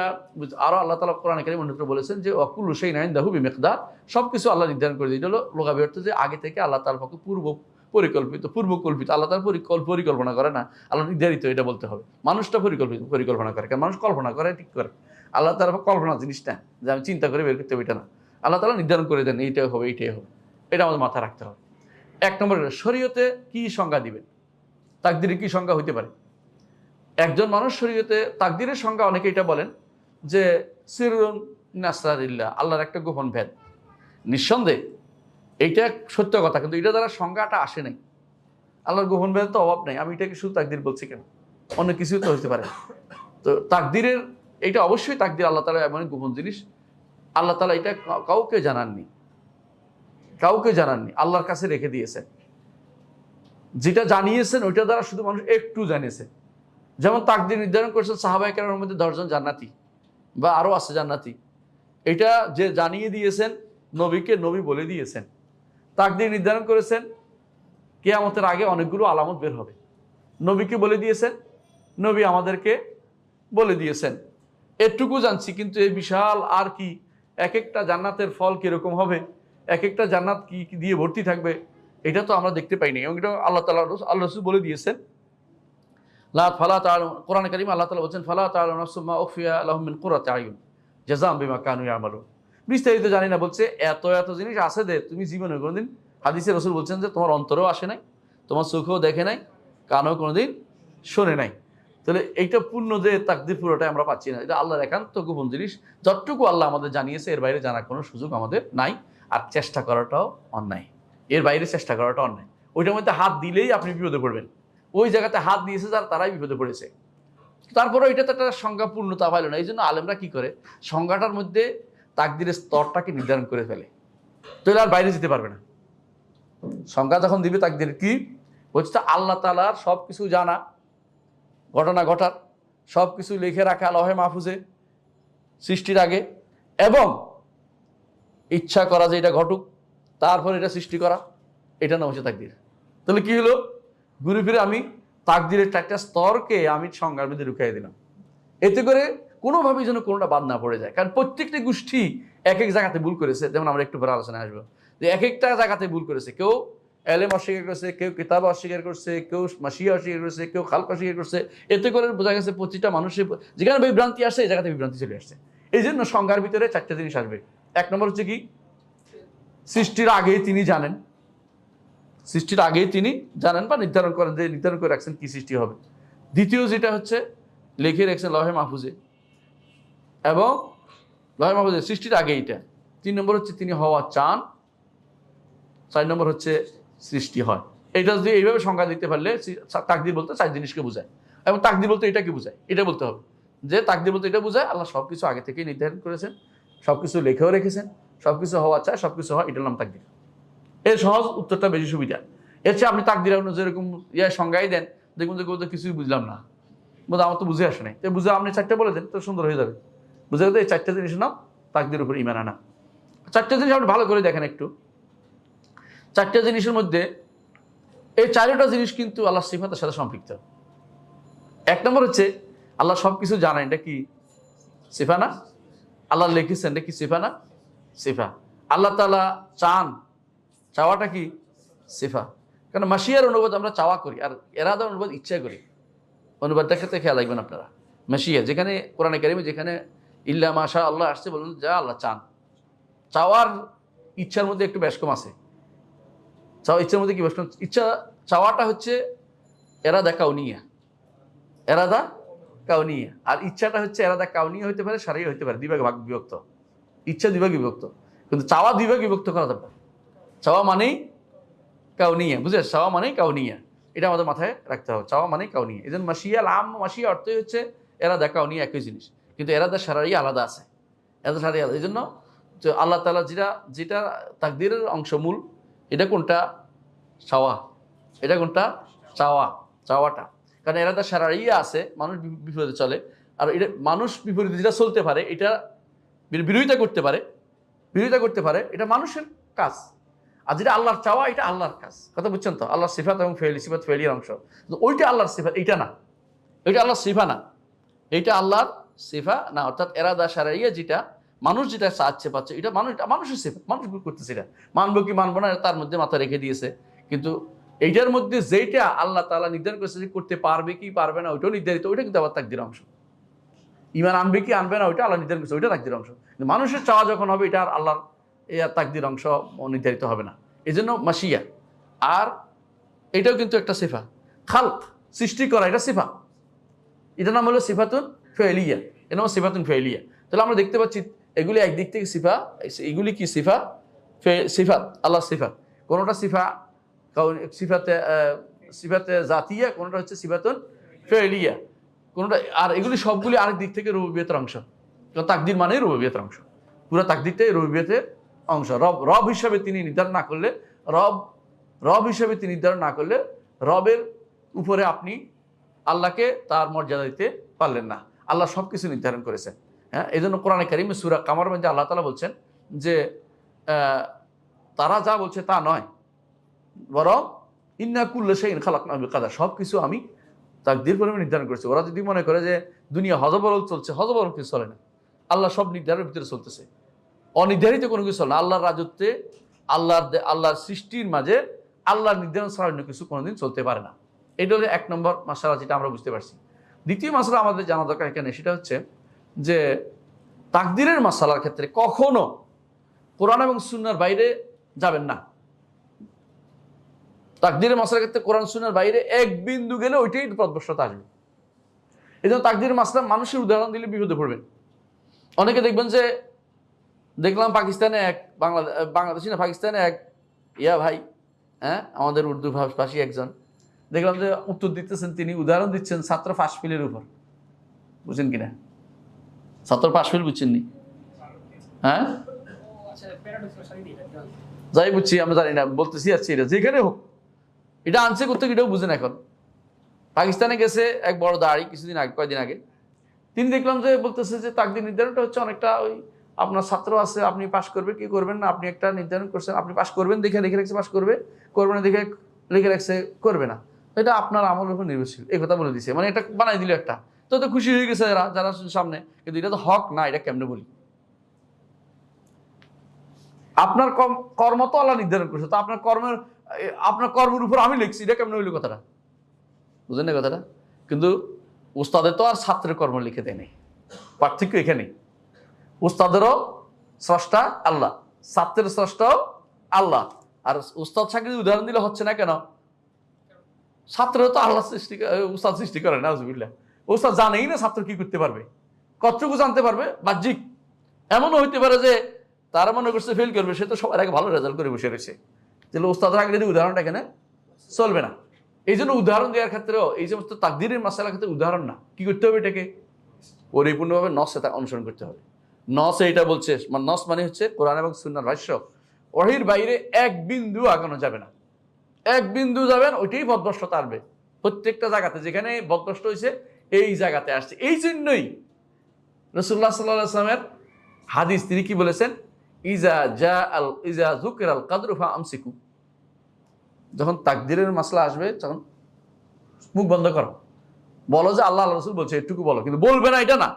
আরো আল্লাহ তাআলা কোরআনে কারীমে অন্যত্র বলেছেন যে ওয়াকুল্লু শাইইন ইনদাহু বিমিকদার, সবকিছু আল্লাহ নির্ধারণ করে দিয়েছে। এটা হলো লুগাবি অর্থ, যে আগে থেকে আল্লাহ তাআলার পক্ষে পূর্বকল্পিত। আল্লাহ তাআলা পরিকল্পনা করে না, আল্লাহ নির্ধারিত, এটা বলতে হবে। মানুষটা পরিকল্পনা করে, কারণ মানুষ কল্পনা করে, ঠিক করে। আল্লাহ তাআলার কল্পনা জিনিসটা যে আমি চিন্তা করে বের করতে হবে, এটা না। আল্লাহ তাআলা নির্ধারণ করে দেন এইটাই হবে, এইটাই হবে। এটা আমাদের মাথায় রাখতে হবে। 1 নম্বর, শরীয়তে কি সংজ্ঞা দিবেন, তাকদীরের কি সংজ্ঞা হইতে পারে? একজন মানুষ শরীয়তে তাকদীরের সংজ্ঞা, অনেকে এটা বলেন যে সিররুন নাসরারিল্লাহ, আল্লাহর একটা গোপন ভেদ। নিঃসন্দেহে এইটা সত্য কথা, কিন্তু এটা দ্বারা সংজ্ঞাটা আসে নাই। আল্লাহর গোপন ভেদ তো অভাব নাই, আমি এটাকে শুধু তাকদীর বলছি কেন, অন্য কিছু তো হতে পারে। তো তাকদীরের এটা অবশ্যই তাকদীর আল্লাহ তাআলা এমন গোপন জিনিস, আল্লাহ তাআলা এটা কাউকে জানাননি, আল্লাহর কাছে রেখে দিয়েছেন। যেটা জানিয়েছেন ওইটা দ্বারা শুধু মানুষ একটু জানিয়েছে। যেমন তাকদীর নির্ধারণ করেছেন সাহাবায়ে কেরামের মধ্যে 10 জন জান্নাতি, বা আরো আছে জান্নাতি, এটা যে জানিয়ে দিয়েছেন, নবীকে নবী বলে দিয়েছেন। তাকদীর নির্ধারণ করেছেন কিয়ামতের আগে অনেকগুলো আলামত বের হবে, নবীকে বলে দিয়েছেন, নবী আমাদেরকে বলে দিয়েছেন। এটুকু জানছি, কিন্তু এই বিশাল আর কি, এক একটা জান্নাতের ফল কিরকম হবে, এক একটা জান্নাত কি দিয়ে ভর্তি থাকবে, এটা তো আমরা দেখতে পাইনি। এবং এটা আল্লাহ রাসূল বলে দিয়েছেন। কোরআনে কারীমে আল্লাহ তাআলা বলছেন, ফালা তাআলা নাফসুম মা উখফিয়া লাহুম মিন কুররাতি আয়ুন জাযাআম বিমা কানু ইয়ামালুন। বিস্তারিত জানি না, বলছে এত এত জিনিস আছে যে তুমি জীবনে কোনোদিন, হাদিসে রাসূল বলছেন যে তোমার অন্তরেও আসে নাই, তোমার চোখেও দেখে নাই, কানেও কোনোদিন শোনে নাই। তাহলে এইটা পূর্ণ যে তাকদীর পুরোটাই আমরা পাচ্ছি না, এটা আল্লাহর একান্ত গোপন জিনিস। যতটুকু আল্লাহ আমাদের জানিয়েছে এর বাইরে জানার কোনো সুযোগ আমাদের নাই, আর চেষ্টা করাটাও অন্যায়। এর বাইরে চেষ্টা করাটা অন্যায়। ওইটার মধ্যে হাত দিলেই আপনি বিপদে পড়বেন। ওই জায়গাতে হাত দিয়েছে যারা, তারাই বিপদে পড়েছে। তারপরে এটা তো একটা সংজ্ঞা পূর্ণতা পাইল না। এই জন্য আলেমরা কি করে, সংজ্ঞাটার মধ্যে তাকদীরের স্তরটাকে নির্ধারণ করে ফেলে, তাহলে আর বাইরে যেতে পারবে না। সংজ্ঞা যখন দিবে তাকদীর কি বলছে, আল্লাহ তাআলার সব কিছু জানা, ঘটনা ঘটার সব কিছু লিখে রাখা লহে মাহফুজে সৃষ্টির আগে, এবং ইচ্ছা করা যে এটা ঘটুক, তারপর এটা সৃষ্টি করা, এটা নাম হচ্ছে তাকদীর। তাহলে কি হলো, ঘুরে ফিরে আমি তাকদীরের একটা স্তরকে আমি সংজ্ঞার মধ্যে ঢুকিয়ে দিলাম। এতে করে কোনোভাবেই যেন কোনোটা বাদ না পড়ে যায়। কারণ প্রত্যেকটি গোষ্ঠী এক এক জায়গাতে ভুল করেছে। যেমন আমরা একটু পরে আলোচনায় আসবো যে এক একটা জায়গাতে ভুল করেছে। কেউ এলেম অস্বীকার করছে, কেউ কিতাব অস্বীকার করছে, কেউ মাসিয়া অস্বীকার করছে, কেউ খালক অস্বীকার করছে। এতে করে বোঝা গেছে প্রতিটা মানুষের যেখানে বিভ্রান্তি আসছে, এই জায়গাতে বিভ্রান্তি চলে আসছে। এই জন্য সংজ্ঞার ভিতরে 4টা জিনিস আসবে। 1 নম্বর হচ্ছে কি, সৃষ্টির আগেই তিনি জানেন, সৃষ্টির আগেই তিনি জানেন বা নির্ধারণ করেন, যে নির্ধারণ করে রাখছেন কি সৃষ্টি হবে। দ্বিতীয় যেটা হচ্ছে লিখে রেখেছেন লহে মাহফুজে, এবং লহে মাহফুজে সৃষ্টির আগে এইটা। 3 নম্বর হচ্ছে তিনি হওয়া চান, 4 নম্বর হচ্ছে সৃষ্টি হয়। এটা যদি এইভাবে সংজ্ঞা দিতে পারলে তাকদীর বলতে 4 জিনিসকে বোঝায়। এবং তাকদীর বলতে এটা কি বোঝায়, এটা বলতে হবে যে তাকদীর বলতে এটা বোঝায় আল্লাহ সব কিছু আগে থেকেই নির্ধারণ করেছেন, সব কিছু লিখেও রেখেছেন, সব কিছু হওয়া চায়, সব কিছু হয়, এটার নাম তাকদীর। এর সহজ উত্তরটা বেশি সুবিধা। এর চেয়ে আপনি তাকদীর যেরকম সংজ্ঞাই দেন, দেখুন যে কিছুই বুঝলাম না, বোধ আমার তো বুঝে আসে নাই, তো বুঝে আপনি 4টা বলে দেন তো সুন্দর হয়ে যাবে। বুঝে গেলে এই 4টা জিনিসের নাম তাকদীরের উপর ঈমান আনা। 4টা জিনিস আপনি ভালো করে দেখেন একটু। 4টা জিনিসের মধ্যে এই 4টা জিনিস কিন্তু আল্লাহর সিফাতের সাথে সম্পৃক্ত। 1 নম্বর হচ্ছে আল্লাহ সব কিছু জানেন, এটা কি সিফা না? আল্লাহ লিখেছেন, এটা কি সিফা না? সিফা। আল্লাহ তাআলা চান, চাওয়াটা কি সিফা। কারণ মাশিয়ার অনুবাদ আমরা চাওয়া করি, আর এরাদার অনুবাদ ইচ্ছা করি। অনুবাদটার ক্ষেত্রে খেয়াল রাখবেন আপনারা। মাশিয়া যেখানে কোরআনে কারিমে যেখানে ইল্লা মাশা আল্লাহ আসছে, বলুন যা আল্লাহ চান। চাওয়ার ইচ্ছার মধ্যে একটু বেশ কম আছে। চাওয়া ইচ্ছার মধ্যে কি বেশ কম? ইচ্ছা চাওয়াটা হচ্ছে এরাদা কাউনিয়া, এরাদা কাউনিয়া, আর ইচ্ছাটা হচ্ছে এরাদা কাউনিয়া হইতে পারে, শারঈ হইতে পারে, দুই ভাগে বিভক্ত। ইচ্ছা দুই ভাগে বিভক্ত, কিন্তু চাওয়া দুই ভাগে বিভক্ত করা যাবে। চাওয়া মানেই কাউনিয়া, বুঝে? চাওয়া মানেই কাউনিয়া, এটা আমাদের মাথায় রাখতে হবে। চাওয়া মানেই কাউনিয়া। এই জন্য মাশিয়া আম মাশিয়া অর্থই হচ্ছে এরাদা কাউনিয়া একই জিনিস, কিন্তু এরাদা শারঈ আলাদা আছে, এরাদা শারঈ আলাদা। এই জন্য আল্লাহ তাআলা যেটা তাকদীরের অংশ মূল, এটা কোনটা? চাওয়া। এটা কোনটা? চাওয়া, চাওয়াটা। কারণ এরাদা শারঈ আছে, মানুষ বিপরীতে চলে, আর এটা মানুষ বিপরীতে যেটা চলতে পারে, এটা বিরোধিতা করতে পারে, এটা মানুষের কাজ। আর যেটা আল্লাহর চাওয়া, এটা আল্লাহর কাজ। কথা বুঝছেন তো? আল্লাহর সিফাত এবং সিফাত ফেলির অংশ, ওইটা আল্লাহর সিফাত, এইটা না। ওইটা আল্লাহর সিফা না, এইটা আল্লাহর সিফা না। অর্থাৎ এরাদা শারঈয়া যেটা মানুষ যেটা চাচ্ছে পাচ্ছে, এটা মানুষের সিফা, মানুষ করতেছে। এটা মানবো কি মানবো না তার মধ্যে মাথা রেখে দিয়েছে, কিন্তু এইটার মধ্যে যেটা আল্লাহ তাআলা নির্ধারণ করেছে যে করতে পারবে কি পারবে না, ওইটাও নির্ধারিত, ওইটা কিন্তু আবার তাকদীরের অংশ। ঈমান আনবে কি আনবে না, ওইটা আল্লাহ নির্ধারণ করেছে, ওইটা তাকদীরের অংশ। কিন্তু মানুষের চাওয়া যখন হবে, এটা আর আল্লাহর তাকদীর অংশ নির্ধারিত হবে না। এই জন্য মাশিয়া। আর এটাও কিন্তু একটা সিফা, খালক, সৃষ্টি করা, এটা সিফা। এটার নাম হলো সিফাতুন ফেলিয়া, এর নাম সিফাতুন ফেলিয়া। তাহলে আমরা দেখতে পাচ্ছি এগুলি একদিক থেকে সিফা, এগুলি কি সিফা, সিফাত, আল্লাহ সিফাত। কোনোটা সিফা সিফাতে জাতিয়া, কোনোটা হচ্ছে সিফাতুন ফেলিয়া, কোনোটা। আর এগুলি সবগুলি আরেক দিক থেকে রুবুবিয়তের অংশ। তাকদীর মানেই রুবুবিয়তের অংশ, পুরো তাকদীরটাই রুবুবিয়তের অংশ। রব হিসাবে তিনি নির্ধারণ না করলে, রব হিসাবে তিনি নির্ধারণ না করলে, রবের উপরে আপনি আল্লাহকে তার মর্যাদা দিতে পারলেন না। আল্লাহ সব কিছু নির্ধারণ করেছেন। হ্যাঁ, এই জন্য কোরআনে কারিমে সূরা কামার মধ্যে আল্লাহ তাআলা বলছেন যে তারা যা বলছে তা নয়, বরং ইন্না কুল্লা শাইইন খালাকনাহু বিকাদার, সব কিছু আমি তাকদীর পরিমাণে নির্ধারণ করেছি। ওরা যদি মনে করে যে দুনিয়া হযবরল চলছে, হযবরল কিছু চলে না। আল্লাহ সব নির্ধারণের ভিতরে চলতেছে, অনির্ধারিত কোনো কিছু চলে না। আল্লাহর রাজত্বে, আল্লাহর সৃষ্টির মাঝে আল্লাহর নির্ধারণ ছাড়া অন্য কিছু কোনোদিন চলতে পারে না। এটা হলো 1 নম্বর মাসআলা, যেটা আমরা বুঝতে পারছি। দ্বিতীয় মাসআলা আমাদের জানা দরকার এখানে, সেটা হচ্ছে যে তাকদীরের মাসআলার ক্ষেত্রে কখনো কোরআন এবং সুন্নাহর বাইরে যাবেন না। তাকদীরের মাসআলার ক্ষেত্রে কোরআন সুন্নাহর বাইরে এক বিন্দু গেলে ওইটাই পথভ্রষ্টতা আসবে। এই জন্য তাকদীরের মাসআলা মানুষের উদাহরণ দিলে বিপদে পড়বেন। অনেকে দেখবেন যে, দেখলাম পাকিস্তানে এক বাংলাদেশি না, পাকিস্তানে এক ভাই, হ্যাঁ, আমাদের উর্দু ভাষী একজন, দেখলাম যে উত্তর দিতেছেন, তিনি উদাহরণ দিচ্ছেন ছাত্র পাশ ফেলের উপর। বুঝছেন কিনা? ছাত্র পাশ ফেল বুঝছেন নি? হ্যাঁ, যাই বুঝছি, আমরা জানি না, বলতেছি আছি, এটা যেখানে হোক, এটা আনছে করতে, এটাও বুঝেন। এখন পাকিস্তানে গেছে এক বড় দাঁড়ি, কিছুদিন আগে, কয়েকদিন আগে, তিনি দেখলাম যে বলতেছে যে তাকদীর নির্ধারণটা হচ্ছে অনেকটা ওই আপনার ছাত্র আছে, আপনি পাশ করবে কি করবেন না, আপনি একটা নির্ধারণ করছেন, আপনি পাশ করবেন দেখে রেখে রাখছে, পাশ করবে, করবে না দেখে রেখে রাখছে, করবে না, এটা আপনার আমলের উপর নির্ভরশীল। এই কথা বলে দিছে, মানে এটা বানাই দিল একটা, তো খুশি হয়ে গেছে যারা সামনে, কিন্তু এটা তো হক না। এটা কেমনে বলি? আপনার কর্ম তো আল্লাহ নির্ধারণ করছে, তো আপনার কর্মের উপর আমি লিখছি, এটা কেমনে হইল কথাটা? বুঝলেন না কথাটা? কিন্তু উস্তাদের তো আর ছাত্রের কর্ম লিখে দেয় নাই, পার্থক্য এখানে। উস্তাদেরও স্রষ্টা আল্লাহ, ছাত্রের স্রষ্টাও আল্লাহ। আর উস্তাদ সাকির উদাহরণ দিলে হচ্ছে না কেন? ছাত্ররা তো আল্লাহ উস্তাদ সৃষ্টি করে না, নাউজুবিল্লাহ। উস্তাদ জানেই না ছাত্র কি করতে পারবে, কতটুকু জানতে পারবে, বাহ্যিক। এমনও হইতে পারে যে তারা মনে করছে ফেল করবে, সে তো সবার আগে ভালো রেজাল্ট করে বসে রয়েছে, তাহলে ওস্তাদের আগে যদি উদাহরণটা এখানে চলবে না। এই জন্য উদাহরণ দেওয়ার ক্ষেত্রেও এই সমস্ত তাকদিরের মাসালার ক্ষেত্রে উদাহরণ না, কি করতে হবে, এটাকে পরিপূর্ণভাবে নসে তা অনুসরণ করতে হবে। নসে এটা বলছে, নস মানে হচ্ছে কোরআন এবং সুন্নাহর ভাষ্য, ওহির বাইরে এক বিন্দু আগানো যাবে না। এক বিন্দু যাবেন ওইটাই বদভ্রষ্টতা আসবে প্রত্যেকটা জায়গাতে, যেখানে বদভ্রষ্ট হয়েছে এই জায়গাতে আসছে। এই জন্যই রাসূলুল্লাহ সাল্লাল্লাহু আলাইহি ওয়াসাল্লামের হাদিস, তিনি কি বলেছেন, ইজা যুকিরাল কদরু ফামসিকু, যখন তাকদীরের মাসলা আসবে তখন মুখ বন্ধ করো, বলো যে আল্লাহ রাসূল বলছে, এটুকু বলো, কিন্তু বলবে না এটা না।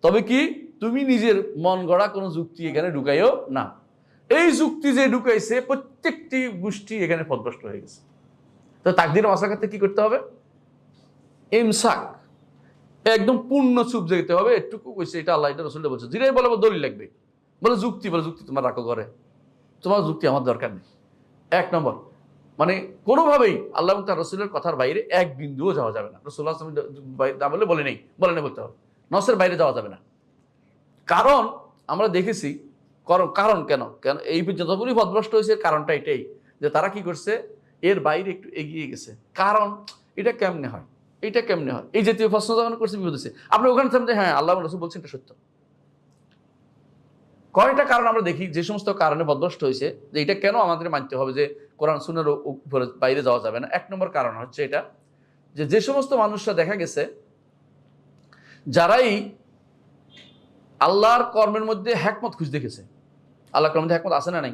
তবে কি, তুমি নিজের মন গড়া কোনো যুক্তি এখানে ঢুকাইও না। এই যুক্তি যে ঢুকাইছে প্রত্যেকটি গোষ্ঠী এখানে পথভ্রষ্ট হয়ে গেছে। তো তাকদীরের মাসলার ক্ষেত্রে কি করতে হবে, ইমসাক, একদম পূর্ণ চুপ যেতে হবে। এটুকু কইছে, এটা আল্লাহ, এটা রাসূল বলছে, যেটাই বলবো দলিল লাগবে, বলে যুক্তি, বলে যুক্তি তোমার রাখো ঘরে, তোমার যুক্তি আমার দরকার নেই। এক নম্বর, মানে কোনোভাবেই আল্লাহ এবং তার রাসূলের কথার বাইরে এক বিন্দুও যাওয়া যাবে না। রাসূলুল্লাহ সাল্লাল্লাহু আলাইহি ওয়াসাল্লাম বলে বলে নেই বলতে হবে, নসের বাইরে যাওয়া যাবে না। কারণ আমরা দেখেছি, কারণ কেন কেন এই যতগুলি পথভ্রষ্ট হয়েছে, কারণটা এটাই যে তারা কি করছে, এর বাইরে একটু এগিয়ে গেছে। কারণ এটা কেমনে হয়, এটা কেমনে হয়, এই জাতীয় প্রশ্ন যখন করছে বিপদ হচ্ছে। আপনি ওখানে থামতে, হ্যাঁ আল্লাহ রাসূল বলছেন এটা সত্য। কয়টা কারণ আমরা দেখি যে সমস্ত কারণে বদভ্রষ্ট হয়েছে, যে এটা কেন আমাদের মানতে হবে যে কোরআন সুন্নাহর উপরে বাইরে যাওয়া যাবে না। এক নম্বর কারণ হচ্ছে এটা, যে সমস্ত মানুষরা দেখা গেছে যারাই আল্লাহর কর্মের মধ্যে হিকমত খুঁজে দেখেছে। আল্লাহর কর্মের মধ্যে হিকমত আছে না নাই?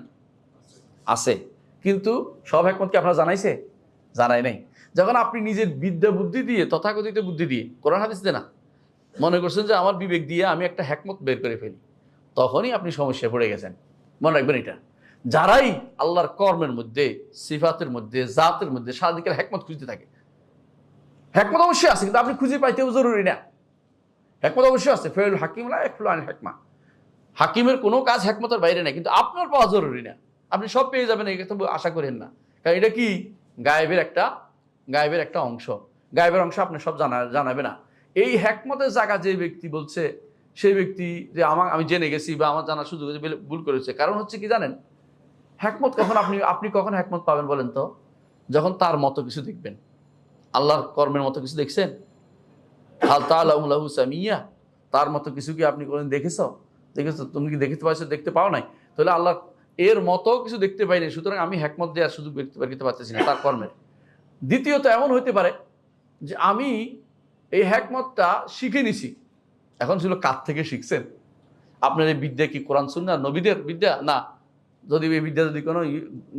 আছে, কিন্তু সব হিকমত কি আপনারা জানাইছে? জানাই নাই। যখন আপনি নিজের বিদ্যা বুদ্ধি দিয়ে, তথাকথিত বুদ্ধি দিয়ে, কোরআন হাদিস দিয়ে না, মনে করছেন যে আমার বিবেক দিয়ে আমি একটা হিকমত বের করে ফেলি, তখনই আপনি সমস্যায় পড়ে গেছেন। মনে রাখবেন এটা, যারাই আল্লাহর কর্মের মধ্যে, সিফাতের মধ্যে, জাতের মধ্যে সারা দিকের হিকমত খুঁজতে থাকে, হিকমত অবশ্যই আছে, কিন্তু আপনি খুঁজে পাইতেও জরুরি না। হিকমত অবশ্যই আছে, ফেল হাকিম লা ইয়াখলু আনিল হিকমা, হাকিমের কোনো কাজ হিকমতের বাইরে নেই, কিন্তু আপনার পাওয়া জরুরি না। আপনি সব পেয়ে যাবেন এই কথা আশা করেন না, কারণ এটা কি গায়েবের একটা অংশ। গায়েবের অংশ আপনি সব জানাবে না। এই হিকমতের জায়গা যে ব্যক্তি বলছে, সেই ব্যক্তি যে আমি জেনে গেছি বা আমার জানার সুযোগ ভুল করেছে। কারণ হচ্ছে কি জানেন, হিকমত কখন আপনি কখন হিকমত পাবেন বলেন তো, যখন তার মতো কিছু দেখবেন। আল্লাহর কর্মের মতো কিছু দেখছেন? হাল তাআলাহু লাহু সামিয়া, তার মতো কিছু কি আপনি কোনদিন দেখেছো? তুমি কি দেখতে পাও নাই? তাহলে আল্লাহ এর মতো কিছু দেখতে পাইনি, সুতরাং আমি হিকমত দেওয়ার সুযোগ দেখতে পাচ্ছি না তার কর্মের। দ্বিতীয়ত এমন হইতে পারে যে আমি এই হিকমতটা শিখে নিছি, এখন ছিল কার থেকে শিখছেন? আপনার এই বিদ্যা কি কোরআন সুন্নাহ নবীদের বিদ্যা? না। যদি এই বিদ্যা যদি কোনো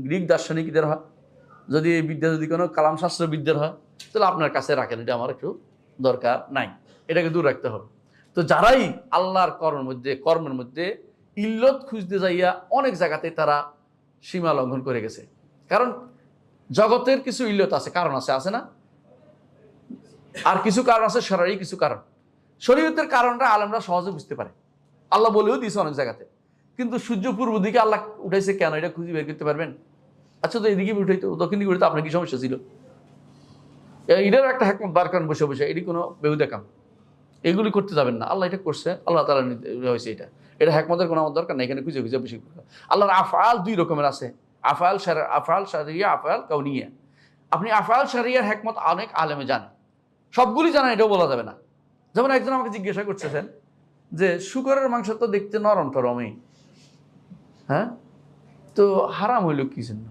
গ্রিক দার্শনিকদের হয়, যদি এই বিদ্যা যদি কোনো কালাম শাস্ত্র বিদ্যার হয়, তাহলে আপনার কাছে রাখেন, এটা আমার একটু দরকার নাই, এটাকে দূর রাখতে হবে। তো যারাই আল্লাহর কর্মের মধ্যে ইল্লত খুঁজতে যাইয়া অনেক জায়গাতে তারা সীমা লঙ্ঘন করে গেছে। কারণ জগতের কিছু ইল্লত আছে, কারণ আছে না? আর কিছু কারণ আছে শরঈ, কিছু কারণ। শরীয়তের কারণটা আলেমরা সহজে বুঝতে পারে, আল্লাহ বলেও দিয়েছে অনেক জায়গাতে। কিন্তু সূর্য পূর্ব দিকে আল্লাহ উঠাইছে কেন, এটা খুঁজে বের করতে পারবেন? আচ্ছা, তো এদিকে উঠাইতো, দক্ষিণ দিকে উঠাইতো, আপনার কি সমস্যা ছিল? এটার একটা হিকমত বার করেন বসে বসে, এটি কোনো বেহুদা কাম, এগুলি করতে যাবেন না। আল্লাহ এটা করছে, আল্লাহ তাআলা হয়েছে, এটা হিকমতের কোনো আমার দরকার নাই, এখানে খুঁজে বেশি। আল্লাহর আফআল দুই রকমের আছে, আফআল শারঈয়া, আফআল কাউনিয়া। আপনি আফআল শারঈয়ার হিকমত অনেক আলেমে জানেন, সবগুলি জানেন এটাও বলা যাবে না। যেমন একজন আমাকে জিজ্ঞাসা করতেছেন যে শুকরের মাংস তো দেখতে নরম টরমই, হ্যাঁ, তো হারাম হইল কি জন্য?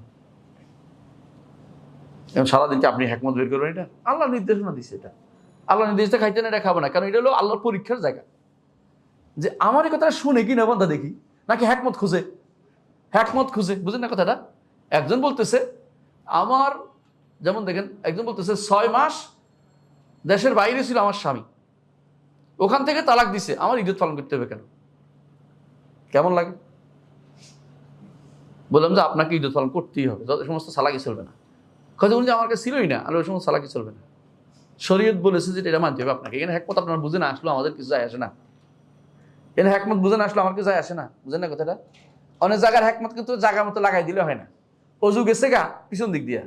সারাদিনকে আপনি হিকমত বের করবেন? এটা আল্লাহ নির্দেশনা দিচ্ছে, এটা আল্লাহ নির্দেশটা খাইতে না, এটা খাবো না, কারণ এটা হলো আল্লাহর পরীক্ষার জায়গা। যে আমার এই কথা শুনে কি না বান্দা দেখি, নাকি হিকমত খুঁজে, বুঝেন না কথাটা? একজন বলতেছে আমার, যেমন দেখেন একজন বলতেছে 6 মাস দেশের বাইরে ছিল আমার স্বামী, ওখান থেকে তালাক দিছে, আমার ইজ্জত পালন করতে হবে কেন? কেমন লাগে? বললাম যে আপনাকে ইজ্জত পালন করতেই হবে, যত সমস্ত সালাকি চলবে না। কথা বলুন যে আমার কাছে ছিলই না, আর ওই সমস্ত সালাকি চলবে না। শরীয়ত বলেছে যে এটা মানতে হবে আপনাকে। এখানে হিকমত আপনার বুঝে না আসলো আমাদের কিছু যায় আসে না, এখানে হিকমত বুঝে না আসলো আমার কিছু যায় আসে না, বুঝেন না কথাটা? অনেক জায়গার হিকমত কিন্তু জায়গা মতো লাগাই দিলে হয় না। অজু গেছে গা পিছন দিক দিয়া,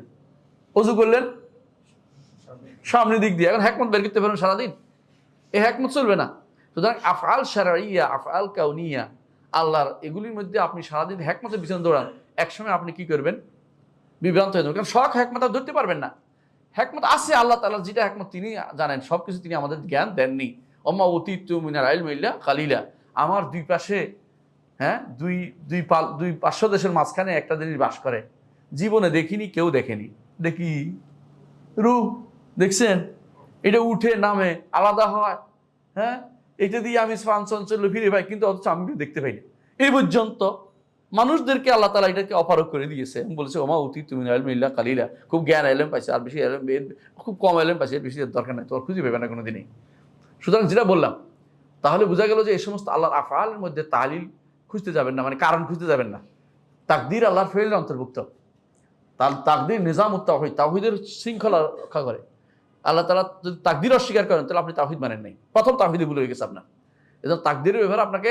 অজু করলেন সামনের দিক দিয়ে, এখন হিকমত বের করতে পারেন সারাদিন, এই হিকমত চলবে না। সুতরাং আফআল শারঈয়া, আফআল কাউনিয়া, আল্লাহর এগুলির মধ্যে আপনি সারাদিন হ্যাকমতের পিছনে দৌড়ান, একসময় আপনি কি করবেন? বিভ্রান্ত হয়ে যাবেন। কারণ শখ হ্যাকমত আর ধরতে পারবেন না। হ্যাকমত আছে আল্লাহ তাআলা, যেটা হ্যাকমত তিনি জানেন, সব কিছু তিনি আমাদের জ্ঞান দেননি। ওমা উতীতু মিনাল ইলমি ইল্লা কালিলা। আমার দুই পাশে, হ্যাঁ, দুই 500 দেশের মাঝখানে একটা জিনিস বাস করে, জীবনে দেখিনি, কেউ দেখেনি। দেখি রূপ দেখছেন, এটা উঠে নামে আলাদা হয়, হ্যাঁ, এটা দিয়ে আমি ফ্রান্স অঞ্চলে ফিরে পাই, কিন্তু অথচ আমি দেখতে পাই না। এই পর্যন্ত মানুষদেরকে আল্লাহ তাআলা এটাকে অপারক করে দিয়েছে, বলেছে ওমা উতীতু মিনাল ইলমি ইল্লা কালিলা। খুব জ্ঞান এলেম পাইছে, আর বেশি এলেম, খুব কম এলেম পাইছে, এর বেশি দরকার নাই, তোর খুঁজে পাবে না কোনোদিনই। সুতরাং যেটা বললাম, তাহলে বোঝা গেল যে এই সমস্ত আল্লাহর আফআলের মধ্যে তালিল খুঁজতে যাবেন না, মানে কারণ খুঁজতে যাবেন না। তাকদীর আল্লাহর ফেলের অন্তর্ভুক্ত। তাকদীর নিজামুত তাওহীদ, তাওহীদের শৃঙ্খলা রক্ষা করে। আল্লাহ তাআলা যদি তাকদীর অস্বীকার করেন, তাহলে আপনি তাওহীদ মানেন নাই, প্রথম তাওহীদে ভুল হয়ে গেছে আপনার। এজন্য তাকদীরের ব্যাপারে আপনাকে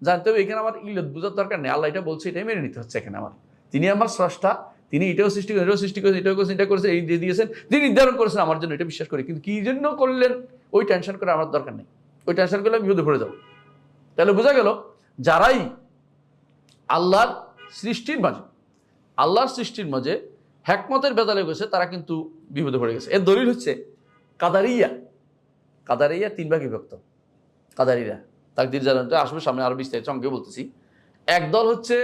জানতে হবে। এখানে আমার ইল্লত বোঝার দরকার নেই, আল্লাহ এটা বলছে, এটাই মেনে নিতে হচ্ছে। এখানে আমার, তিনি আমার স্রষ্টা, তিনি এটাও সৃষ্টি করেন, এটাও সৃষ্টি করেছেন, এটাও করেছেন, এটা করেছেন, এই দিয়ে দিয়েছেন, তিনি নির্ধারণ করেছেন আমার জন্য, এটা বিশ্বাস করি। কিন্তু কি জন্য করলেন ওই টেনশন করে আমার দরকার নেই। ওই টেনশন করলে আমি বিপদে পড়ে যাবো। তাহলে বোঝা গেল, যারাই আল্লাহর সৃষ্টির মাঝে হ্যাকমতের বেদালে গেছে, তারা কিন্তু বিপদে পড়ে গেছে। এর দলিল হচ্ছে কাদারিয়া। 3 ভাগে বিভক্ত কাদারিরা। তাকদীর জানাতে আসবে সামনে, আরো বিস্তারিত অঙ্কে বলতেছি। একদল হচ্ছে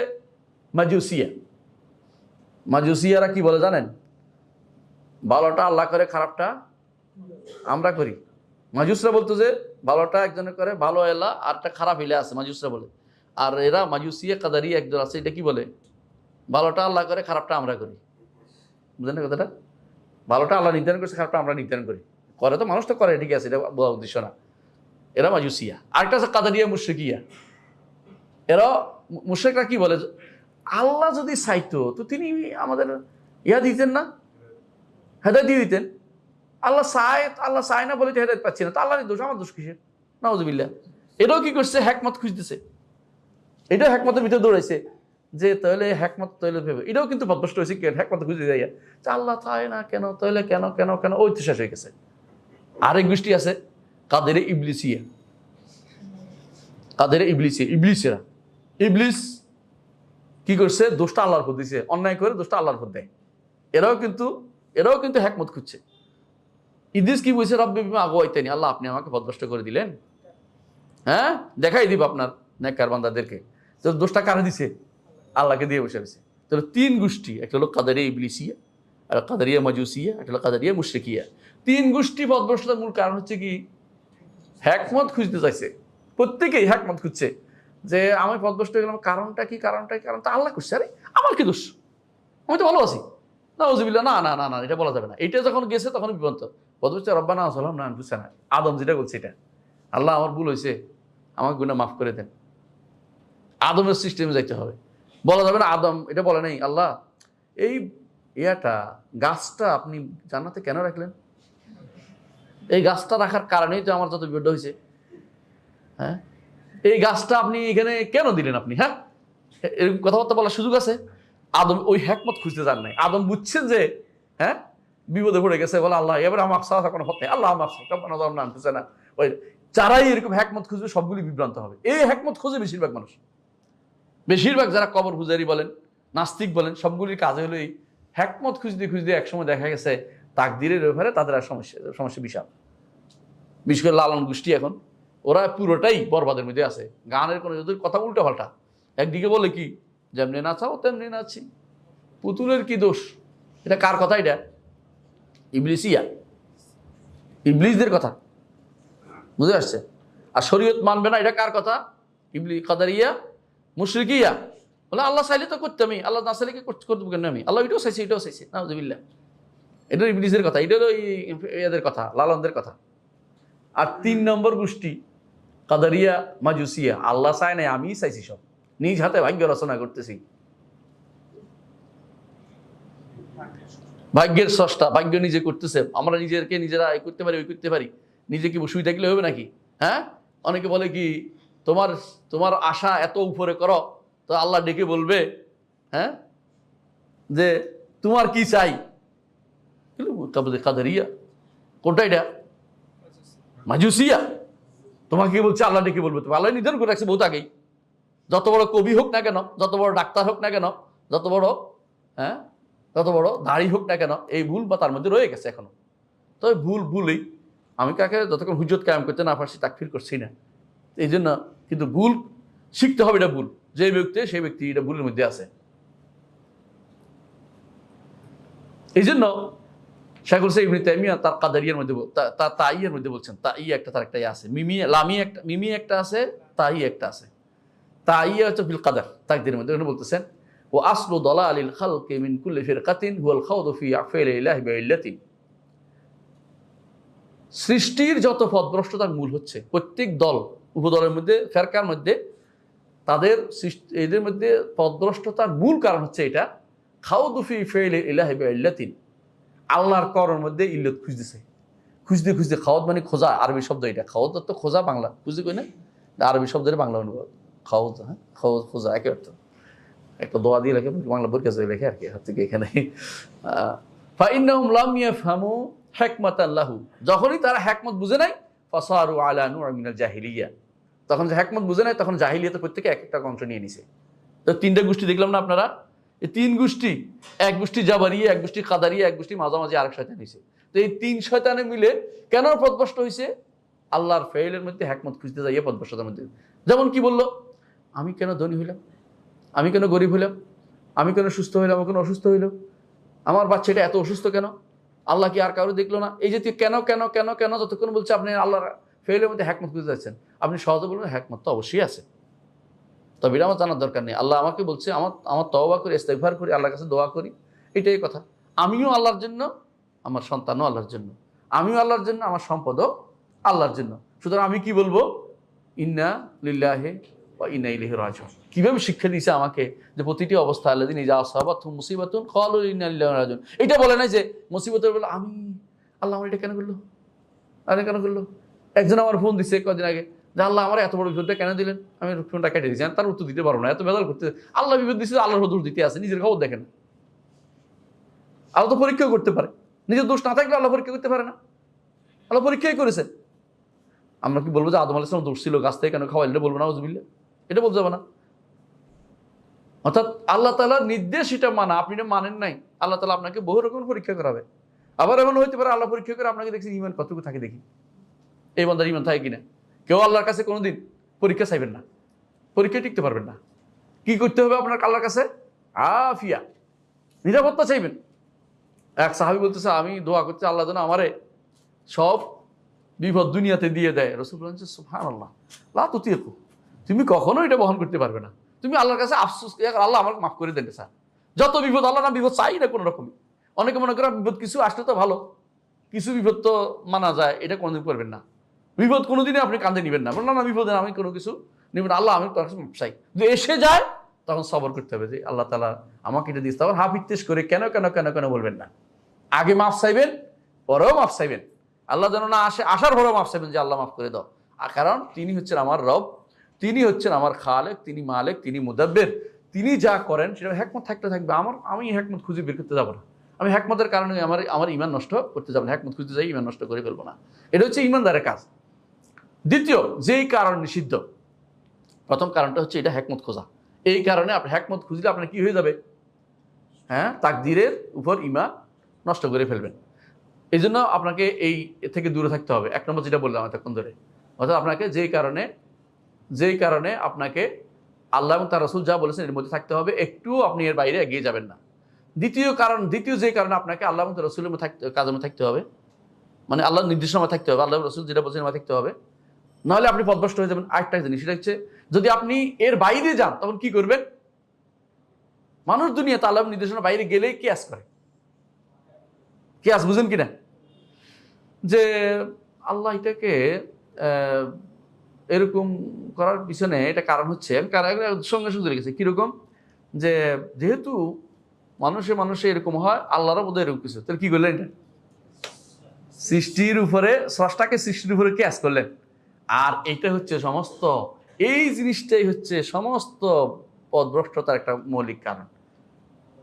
মাজুসিয়ারা কি বলে জানেন? ভালোটা আল্লাহ করে, খারাপটা আমরা করি। মাজুসরা বলতো যে ভালোটা একজনে করে, ভালো এলা আরটা খারাপ এলা আছে, মাজুসরা বলে। আর এরা মাজুসিয়া কাদারিয়া একদল আছে, এটা কি বলে? ভালোটা আল্লাহ করে, খারাপটা আমরা করি। বুঝলেন না কথাটা? ভালোটা আল্লাহ নির্ধারণ করছে, খারাপটা আমরা নির্ধারণ করি। করে তো মানুষ তো করে, ঠিক আছে, এটা বোঝা উদ্দেশ্য না। এরা মাজুসিয়া। আরেকটা আছে কাদারিয়া মুশরিকিয়া। এরা মুশরিকরা কি বলে? আল্লাহ যদি চাইতো তো তিনি আমাদের দিতেন না, হেদায়েত দিয়ে দিতেন। আল্লাহ চায় না বলে তো হেদায়েত পাচ্ছি না, তো আল্লাহর দোষ, আমার দোষ কিসের? নাউজুবিল্লাহ। এটাও কি করছে? হ্যাকমত খুঁজতেছে। এটাও হ্যাকমতের ভিতরে দৌড়াইছে, যে তাহলে হ্যাকমত তৈলে ভেবে, এটাও কিন্তু বদভ্রষ্ট হয়েছে। হ্যাকমত খুঁজে যাইয়া যে আল্লাহ চায় না কেন, তাহলে কেন কেন কেন, ওই তো শেষ হয়ে গেছে। আরেক গোষ্ঠী আছে কাদের ইবলিসেরা। ইবলিস কি করছে? দোষটা আল্লাহর উপর দিছে, অন্যায় করে দোষটা আল্লাহর উপর দেয়। এরাও কিন্তু হ্যাকমত খুঁজছে। ইবলিস কি বলছে? রব্বি বিমা আগুয়াইতানি, আল্লাহ আপনি আমাকে পথভ্রষ্ট করে দিলেন, হ্যাঁ, দেখাই দিব আপনার নেককার বান্দাদেরকে। তো দোষটা কারে দিছে? আল্লাহকে দিয়ে বসে রয়েছে। তাহলে 3 গোষ্ঠী, একটা হলো কাদারিয়া ইবলিসিয়া, আর কাদারিয়া মাজুসিয়া, একটা হলো কাদারিয়া মুশরিকিয়া। 3 গোষ্ঠী পথভ্রষ্টতার মূল কারণ হচ্ছে কি? হ্যাকমত খুঁজতে চাইছে। প্রত্যেকেই হ্যাকমত খুঁজছে, যে আমি পথভ্রষ্ট হয়ে গেলাম, কারণটা কি? কারণটা আল্লাহ করছে। আরে আমার কি দোষ? আমি তো ভালো আছি। নাউজুবিল্লাহ। না না না না, এটা বলা যাবে না। এটা যখন গেছে তখন বিভ্রান্ত। পথভ্রষ্ট রব্বানা সালামনা আনফুসানা, আদম যেটা বলছে এটা, আল্লাহ আমার ভুল হয়েছে, আমাকে গুনাহ মাফ করে দেন। আদমের সিস্টেমে যাইতে হবে। বলা যাবে না আদম এটা বলে নাই, আল্লাহ এই গাছটা আপনি জান্নাতে কেন রাখলেন? এই গাছটা রাখার কারণেই তো আমার যত বিপদ হয়েছে। হ্যাঁ, এই গাছটা আপনি এখানে কেন দিলেন আপনি? হ্যাঁ, এরকম কথাবার্তা বলার সুযোগ আছে? আদম ওই হ্যাকমত খুঁজতে যান নাই। আদম বুঝছেন যে হ্যাঁ বিপদে পড়ে গেছে, বলে আল্লাহ এবার আমার সাথে কোনো হতে, আল্লাহ আমার আনতেছে না। ওই যারাই এরকম হ্যাকমত খুঁজবে সবগুলি বিভ্রান্ত হবে। এই হ্যাকমত খুঁজে বেশিরভাগ মানুষ, বেশিরভাগ যারা কবর পূজারি বলেন, নাস্তিক বলেন, সবগুলির কাজে হলো এই হ্যাকমত খুঁজতে খুঁজতে একসময় দেখা গেছে তাকদীরের ব্যাপারে তাদের আর সমস্যা বিশাল। বিশেষ করে লালন গোষ্ঠী, এখন ওরা পুরোটাই বরবাদের মধ্যে আছে। গানের কোনো কথা উল্টা পাল্টা। একদিকে বলে কি, যেমনি নাচাও তেমনি নাচি, পুতুলের কি দোষ? এটা কার কথা? এটা ইবলিসদের কথা। বুঝে আসছে? আর শরীয়ত মানবে না, এটা কার কথা? কাদারিয়া মুশরিকিয়া। বলে আল্লাহ চাইলে তো করতামই, আল্লাহ না চাইলে কি করতে কেন আমি? আল্লাহ এটাও চাইছে নাউজুবিল্লাহ। এটা ইবলিসের কথা, এটা হলো এদের কথা, লালনদের কথা। আর 3 নম্বর গোষ্ঠী কাদারিয়া মাজুসিয়া। আল্লাহ চায় নাই, আমি চাইছি, সব নিজ হাতে ভাগ্য রচনা করতেছি। ভাগ্যের স্রষ্টা, ভাগ্য নিজে করতেছে। আমরা নিজেরা করতে পারি, ওই করতে পারি। নিজে কি বসে থাকলে হবে নাকি? হ্যাঁ, অনেকে বলে কি, তোমার আশা এত উপরে করো, তো আল্লাহ ডেকে বলবে হ্যাঁ যে তোমার কি চাই? কাদারিয়া কোনটা? এটা মাজুসিয়া। তোমাকে বলছে আল্লাহ ডেকে বলবে, তো আল্লাহ নির্ধারণ করে রাখছে বহুত আগেই। যত বড় কবি হোক না কেন, যত বড় ডাক্তার হোক না কেন, যত বড় যত বড় দাড়ি হোক না কেন, এই ভুল বা তার মধ্যে রয়ে গেছে এখনো। তবে ভুলই, আমি কাকে যতক্ষণ হুজ্জত কায়েম করতে না পারছি তাকফির করছি না। এই জন্য কিন্তু ভুল শিখতে হবে, এটা ভুল যে ব্যক্তি সেই ব্যক্তি এটা ভুলের মধ্যে আছে। এই জন্য শেখুল ইবনে তাইমিয়া তার কাদারিয়ার মধ্যে তার তাইয়ের মধ্যে বলছেন, তাই একটা তার একটা আছে, মিমি একটা আছে, তাই একটা আছে। তাইয়া হচ্ছে ফিল কাদার, তাকদীরের মধ্যে উনি বলতেছেন ও আসলু দালালিল খালকি মিন কুল্লি ফিরকাতিন হুয়াল খাউদু ফি আফইলিল্লাহি বিইল্লাতিন। সৃষ্টির যত পথভ্রষ্টতার মূল হচ্ছে প্রত্যেক দল উপদলের মধ্যে, ফেরকার মধ্যে, তাদের এদের মধ্যে পথভ্রষ্টতার মূল কারণ হচ্ছে এটা, খাউদু ফি আফইলিল্লাহি বিইল্লাতিন, আল্লাহর করের মধ্যে ইল্লত খুঁজতেছে, খুঁজতে খাওয়াত মানে খোঁজা, আরবি শব্দ এটা। খাওয়াত তো খোঁজা, বাংলা খুঁজে কই না, আরবি শব্দের বাংলা অনুবাদ খাওয়াত। হ্যাঁ, খাওয়াত খোঁজা একই অর্থ। একটা দোয়া দিয়ে লেখে, বাংলা বই কাছে লেখে আর কি, হচ্ছে কি এখানে ফাইন্নাহুম লাম ইয়াফহামু হিকমাতাল্লাহু, যখনই তারা হিকমত বুঝে নাই, ফাসারু আলা নূর মিনাল জাহিলিয়া, তখন যে হিকমত বুঝে নাই তখন জাহিলিয়াতে প্রত্যেকে এক একটা অংশ নিয়ে নিছে। তো তিনটা গোষ্ঠী দেখলাম না আপনারা, এই তিন গোষ্ঠী, এক গোষ্ঠী জাবারিয়া, এক গোষ্ঠী কাদারিয়া, এক গোষ্ঠী মাঝামাঝি আরেক শয়তান হয়েছে। তো এই তিন শয়তানে মিলে কেন পথভ্রষ্ট হয়েছে? আল্লাহর ফেইলের মধ্যে হিকমত খুঁজতে যাইয়ে পথভ্রষ্টতার মধ্যে। যেমন কি বললো, আমি কেন ধনী হইলাম, আমি কেন গরিব হইলাম, আমি কেন সুস্থ হইলাম, আমি কেন অসুস্থ হইলাম, আমার বাচ্চাটা এত অসুস্থ কেন, আল্লাহ কি আর কারো দেখলো না? এই জাতীয় কেন কেন কেন কেন যতক্ষণ বলছে আপনি আল্লাহর ফেইলের মধ্যে হিকমত খুঁজতে যাচ্ছেন, আপনি সহজে বলবেন হিকমত তো অবশ্যই আছে, তবে এটা আমার জানার দরকার নেই। আল্লাহ আমাকে বলছে আমার তওবা করি, ইস্তেগফার করি, আল্লাহর কাছে দোয়া করি, এটাই কথা। আমিও আল্লাহর জন্য, আমার সন্তানও আল্লাহর জন্য, আমিও আল্লাহর জন্য, আমার সম্পদও আল্লাহর জন্য। সুতরাং আমি কি বলবো, ইন্না লিল্লাহি ওয়া ইন্না ইলাইহি রাজিউন। কিভাবে শিক্ষা দিয়েছে আমাকে যে প্রতিটি অবস্থা আল্লাযিনা ইযা আসাবাতুহুম মুসিবাতুন ক্বালু ইন্না লিল্লাহি ওয়া ইন্না ইলাইহি রাজিউন। এটা বলে নাই যে মুসিবতের বেলা আমি আল্লাহ আমার এটা কেন করলো, আরে কেন করলো। একজন আমার ফোন দিচ্ছে কদিন আগে যে আল্লাহ আমার এত বড় বিপদটা কেন দিলেন, আমি ফোনটা কেটে দিয়েছি, তার উত্তর দিতে পারবো না, এত বেজাল করতে। আল্লাহ বিপদ দিচ্ছে, আল্লাহর দোষ দিতে আছে, নিজের খবর দেখেন। আল্লাহ তো পরীক্ষাও করতে পারে, নিজের দোষ না থাকলে আল্লাহ পরীক্ষা করতে পারে না, আল্লাহ পরীক্ষাই করেছেন। আমরা কি বলবো যে আদম আলাইহিস সালাম দোষ ছিল, গাছ থেকে কেন খাওয়াইলে, বলবো না আউযুবিল্লাহ, এটা বলতে যাবে না। অর্থাৎ আল্লাহ তাআলার নির্দেশ এটা মানা, আপনি এটা মানেন নাই, আল্লাহ তাআলা আপনাকে বহু রকম পরীক্ষা করাবে। আবার এমন হইতে পারে আল্লাহ পরীক্ষা করে আপনাকে দেখছি ঈমান কতটুকু থাকে দেখি, এই বান্দার ঈমান থাকে কিনা। কেউ আল্লাহর কাছে কোনোদিন পরীক্ষা চাইবেন না, পরীক্ষায় টিকতে পারবেন না। কি করতে হবে আপনার আল্লাহর কাছে? আফিয়া, নিরাপত্তা চাইবেন। এক সাহাবী বলতেছে আমি দোয়া করছি আল্লাহ যেন আমারে সব বিপদ দুনিয়াতে দিয়ে দেয়। রাসূল বলেন সুবহানাল্লাহ লা তুতিকু, তুমি কখনো এটা বহন করতে পারবে না। তুমি আল্লাহর কাছে আফসোস, আল্লাহ আমাকে মাফ করে দেন স্যার, যত বিপদ, আল্লাহ না বিপদ চাই না কোনো রকমই। অনেকে মনে করে বিপদ কিছু আসলে তো ভালো, কিছু বিপদ তো মানা যায়, এটা কোনোদিন করবেন না। বিপদ কোনোদিনই আপনি কাঁধে নেবেন না, বললাম না বিপদে আমি কোনো কিছু নেবেন, আল্লাহ আমি তোর কাছে মাফ চাই। যদি এসে যায় তখন সবর করতে হবে যে আল্লাহ তাআলা আমাকে এটা দিচ্ছে। তখন হাফিত্তেশ করে কেন কেন কেন কেন বলবেন না, আগে মাফ চাইবেন, পরেও মাফ চাইবেন। আল্লাহ যেন না আসে, আসার পরেও মাফ চাইবেন যে আল্লাহ মাফ করে দাও, কারণ তিনি হচ্ছেন আমার রব, তিনি হচ্ছেন আমার খালেক, তিনি মালিক, তিনি মুদাব্বির, তিনি যা করেন সেটা হিকমত থাকতে থাকবে। আমি হিকমত খুঁজে বের করতে যাবো না, আমি হিকমতের কারণে আমার ঈমান নষ্ট করতে যাবো না, হিকমত খুঁজতে যাই ঈমান নষ্ট করে ফেলবো না। এটা হচ্ছে ঈমানদারের কাজ। দ্বিতীয় যেই কারণ নিষিদ্ধ, প্রথম কারণটা হচ্ছে এটা হিকমত খোঁজা। এই কারণে আপনি হিকমত খুঁজলে আপনার কি হয়ে যাবে, হ্যাঁ, তাকদীরের উপর ঈমান নষ্ট করে ফেলবেন। এই জন্য আপনাকে এই থেকে দূরে থাকতে হবে। এক নম্বর যেটা বললাম এতক্ষণ ধরে, অর্থাৎ আপনাকে যেই কারণে আপনাকে আল্লাহ এবং তার রাসূল যা বলেছেন এর মধ্যে থাকতে হবে, একটু আপনি এর বাইরে এগিয়ে যাবেন না। দ্বিতীয় যে কারণে আপনাকে আল্লাহ এবং তার রাসূলের কাজের মধ্যে থাকতে হবে, মানে আল্লাহর নির্দেশনায় থাকতে হবে, আল্লাহ রাসূল যেটা বলছেন এর থাকতে হবে, নাহলে আপনি পথভ্রষ্ট হয়ে যাবেন। আরেকটা জিনিস সেটা হচ্ছে যদি আপনি এর বাইরে যান তখন কি করবেন? মানুষ দুনিয়াতে আল্লাহর নির্দেশনার বাইরে গেলেই কিয়াস করে। কিয়াস বুঝেন কিনা? যে আল্লাহ এটাকে এরকম করার পিছনে এটা কারণ হচ্ছে, সঙ্গে সঙ্গে রেখেছে কিরকম, যে যেহেতু মানুষে এরকম হয়, আল্লাহরও বোধহয় এরকম কিছু, তাহলে কি করলেন? এটা সৃষ্টির উপরে, স্রষ্টাকে সৃষ্টির উপরে কিয়াস করলেন। আর এটা হচ্ছে এই জিনিসটাই হচ্ছে সমস্ত পথভ্রষ্টতার একটা মৌলিক কারণ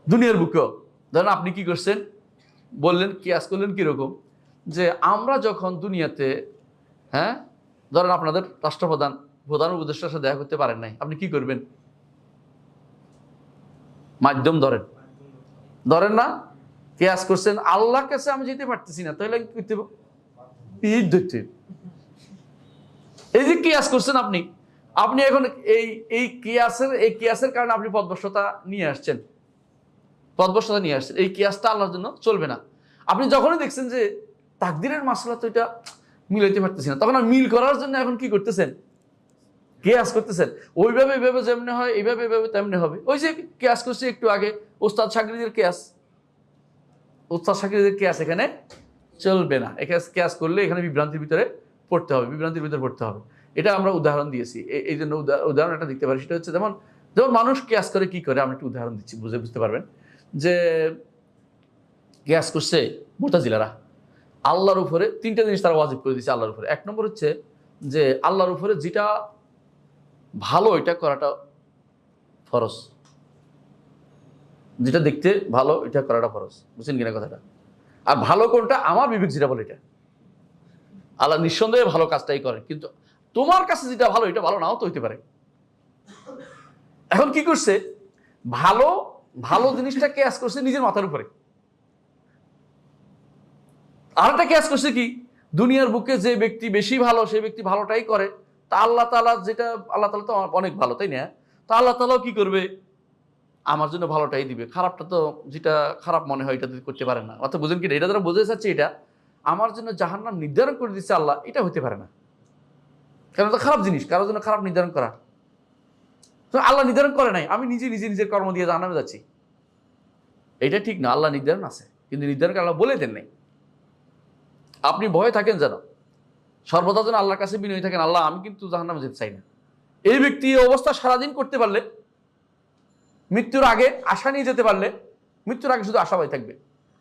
দুনিয়ার বুকেও। ধরেন আপনি কি করছেন, বললেন কিয়াস করলেন কিরকম, যে আমরা যখন দুনিয়াতে, হ্যাঁ, ধরেন আপনাদের রাষ্ট্রপ্রধান প্রধান উপদেষ্টার সাথে দেখা করতে পারেন নাই, আপনি কি করবেন? মাধ্যম ধরেন, ধরেন না, কেয়াস করছেন আল্লাহর কাছে আমি যেতে পারতেছি না, তাহলে কি করতে হবে? পীর ধরতে হবে। এই যে কেয়াস করছেন আপনি, আপনি এখন এই কেয়াসের কারণে আপনি পথভ্রষ্টতা নিয়ে আসছেন, পথভ্রষ্টতা নিয়ে আসছেন। এই কেয়াসটা আল্লাহর জন্য চলবে না। আপনি যখনই দেখছেন যে তাকদিরের মাসলা তো এটা মিলাইতে পারতেছি না, তখন মিল করার জন্য এখন কি করতেছেন? কেয়াস করতেছেন। ওইভাবে এইভাবে যেমনি হয়, এইভাবে এইভাবে তেমনি হবে। ওই যে কেয়াস করছি একটু আগে, ওস্তাদ শাগরিদের কেয়াস, ওস্তাদ শাগরিদের কেয়াস এখানে চলবে না। কেয়াস করলে এখানে বিভ্রান্তির ভিতরে পড়তে হবে, বিভ্রান্তির ভিতরে পড়তে হবে। এটা আমরা উদাহরণ দিয়েছি, এই জন্য উদাহরণ একটা দিতে পারি। সেটা হচ্ছে যেমন মানুষ কেয়াস করে কি করে, আমি একটু উদাহরণ দিচ্ছি, বুঝতে পারবেন। যে কেয়াস করছে মুতাজিলারা আল্লাহর উপরে, তিনটা জিনিস তারা ওয়াজিব করে দিয়েছে আল্লাহর উপরে। এক নম্বর হচ্ছে যে আল্লাহর উপরে যেটা ভালো এটা করাটা ফরজ, যেটা দেখতে ভালো এটা করাটা ফরজ। বুঝছেন কিনা কথাটা? আর ভালো কোনটা, আমার বিবেক যেটা বলে এটা। আল্লাহ নিঃসন্দেহে ভালো কাজটাই করেন, কিন্তু তোমার কাছে যেটা ভালো এটা ভালো নাও তো হইতে পারে। এখন কি করছে, ভালো ভালো জিনিসটা কেয়াস করছে নিজের মাথার উপরে। আরেকটা কেয়াস করছে কি, দুনিয়ার বুকে যে ব্যক্তি বেশি ভালো সেই ব্যক্তি ভালোটাই করে, তা আল্লাহ তাআলা যেটা, আল্লাহ তাআলা তো অনেক ভালো, তাই না? তা আল্লাহ তাআলাও কি করবে, আমার জন্য ভালোটাই দিবে, খারাপটা তো যেটা খারাপ মনে হয় এটা করতে পারে না। অর্থাৎ বুঝেন কি, এটা যারা বোঝাতে চাচ্ছে এটা আমার জন্য জাহান্নাম নির্ধারণ করে দিচ্ছে আল্লাহ, এটা হতে পারে না। কারণ তো খারাপ জিনিস, কারোর জন্য খারাপ নির্ধারণ করা তো আল্লাহ নির্ধারণ করে নাই, আমি নিজে নিজের কর্ম দিয়ে জাহান্নামে যাচ্ছি, এটা ঠিক না। আল্লাহ নির্ধারণ আছে, কিন্তু নির্ধারণ আল্লাহ বলে দেন নাই। আপনি ভয়ে থাকেন যেন, সর্বদা যেন আল্লাহর কাছে বিনয়ী থাকেন, আল্লাহ আমি কিন্তু জাহান্নামে যেতে চাই না। এই ব্যক্তি এই অবস্থা সারাদিন করতে পারলে, মৃত্যুর আগে আশা নিয়ে যেতে পারলে, মৃত্যুর আগে শুধু আশাবাদী থাকবে,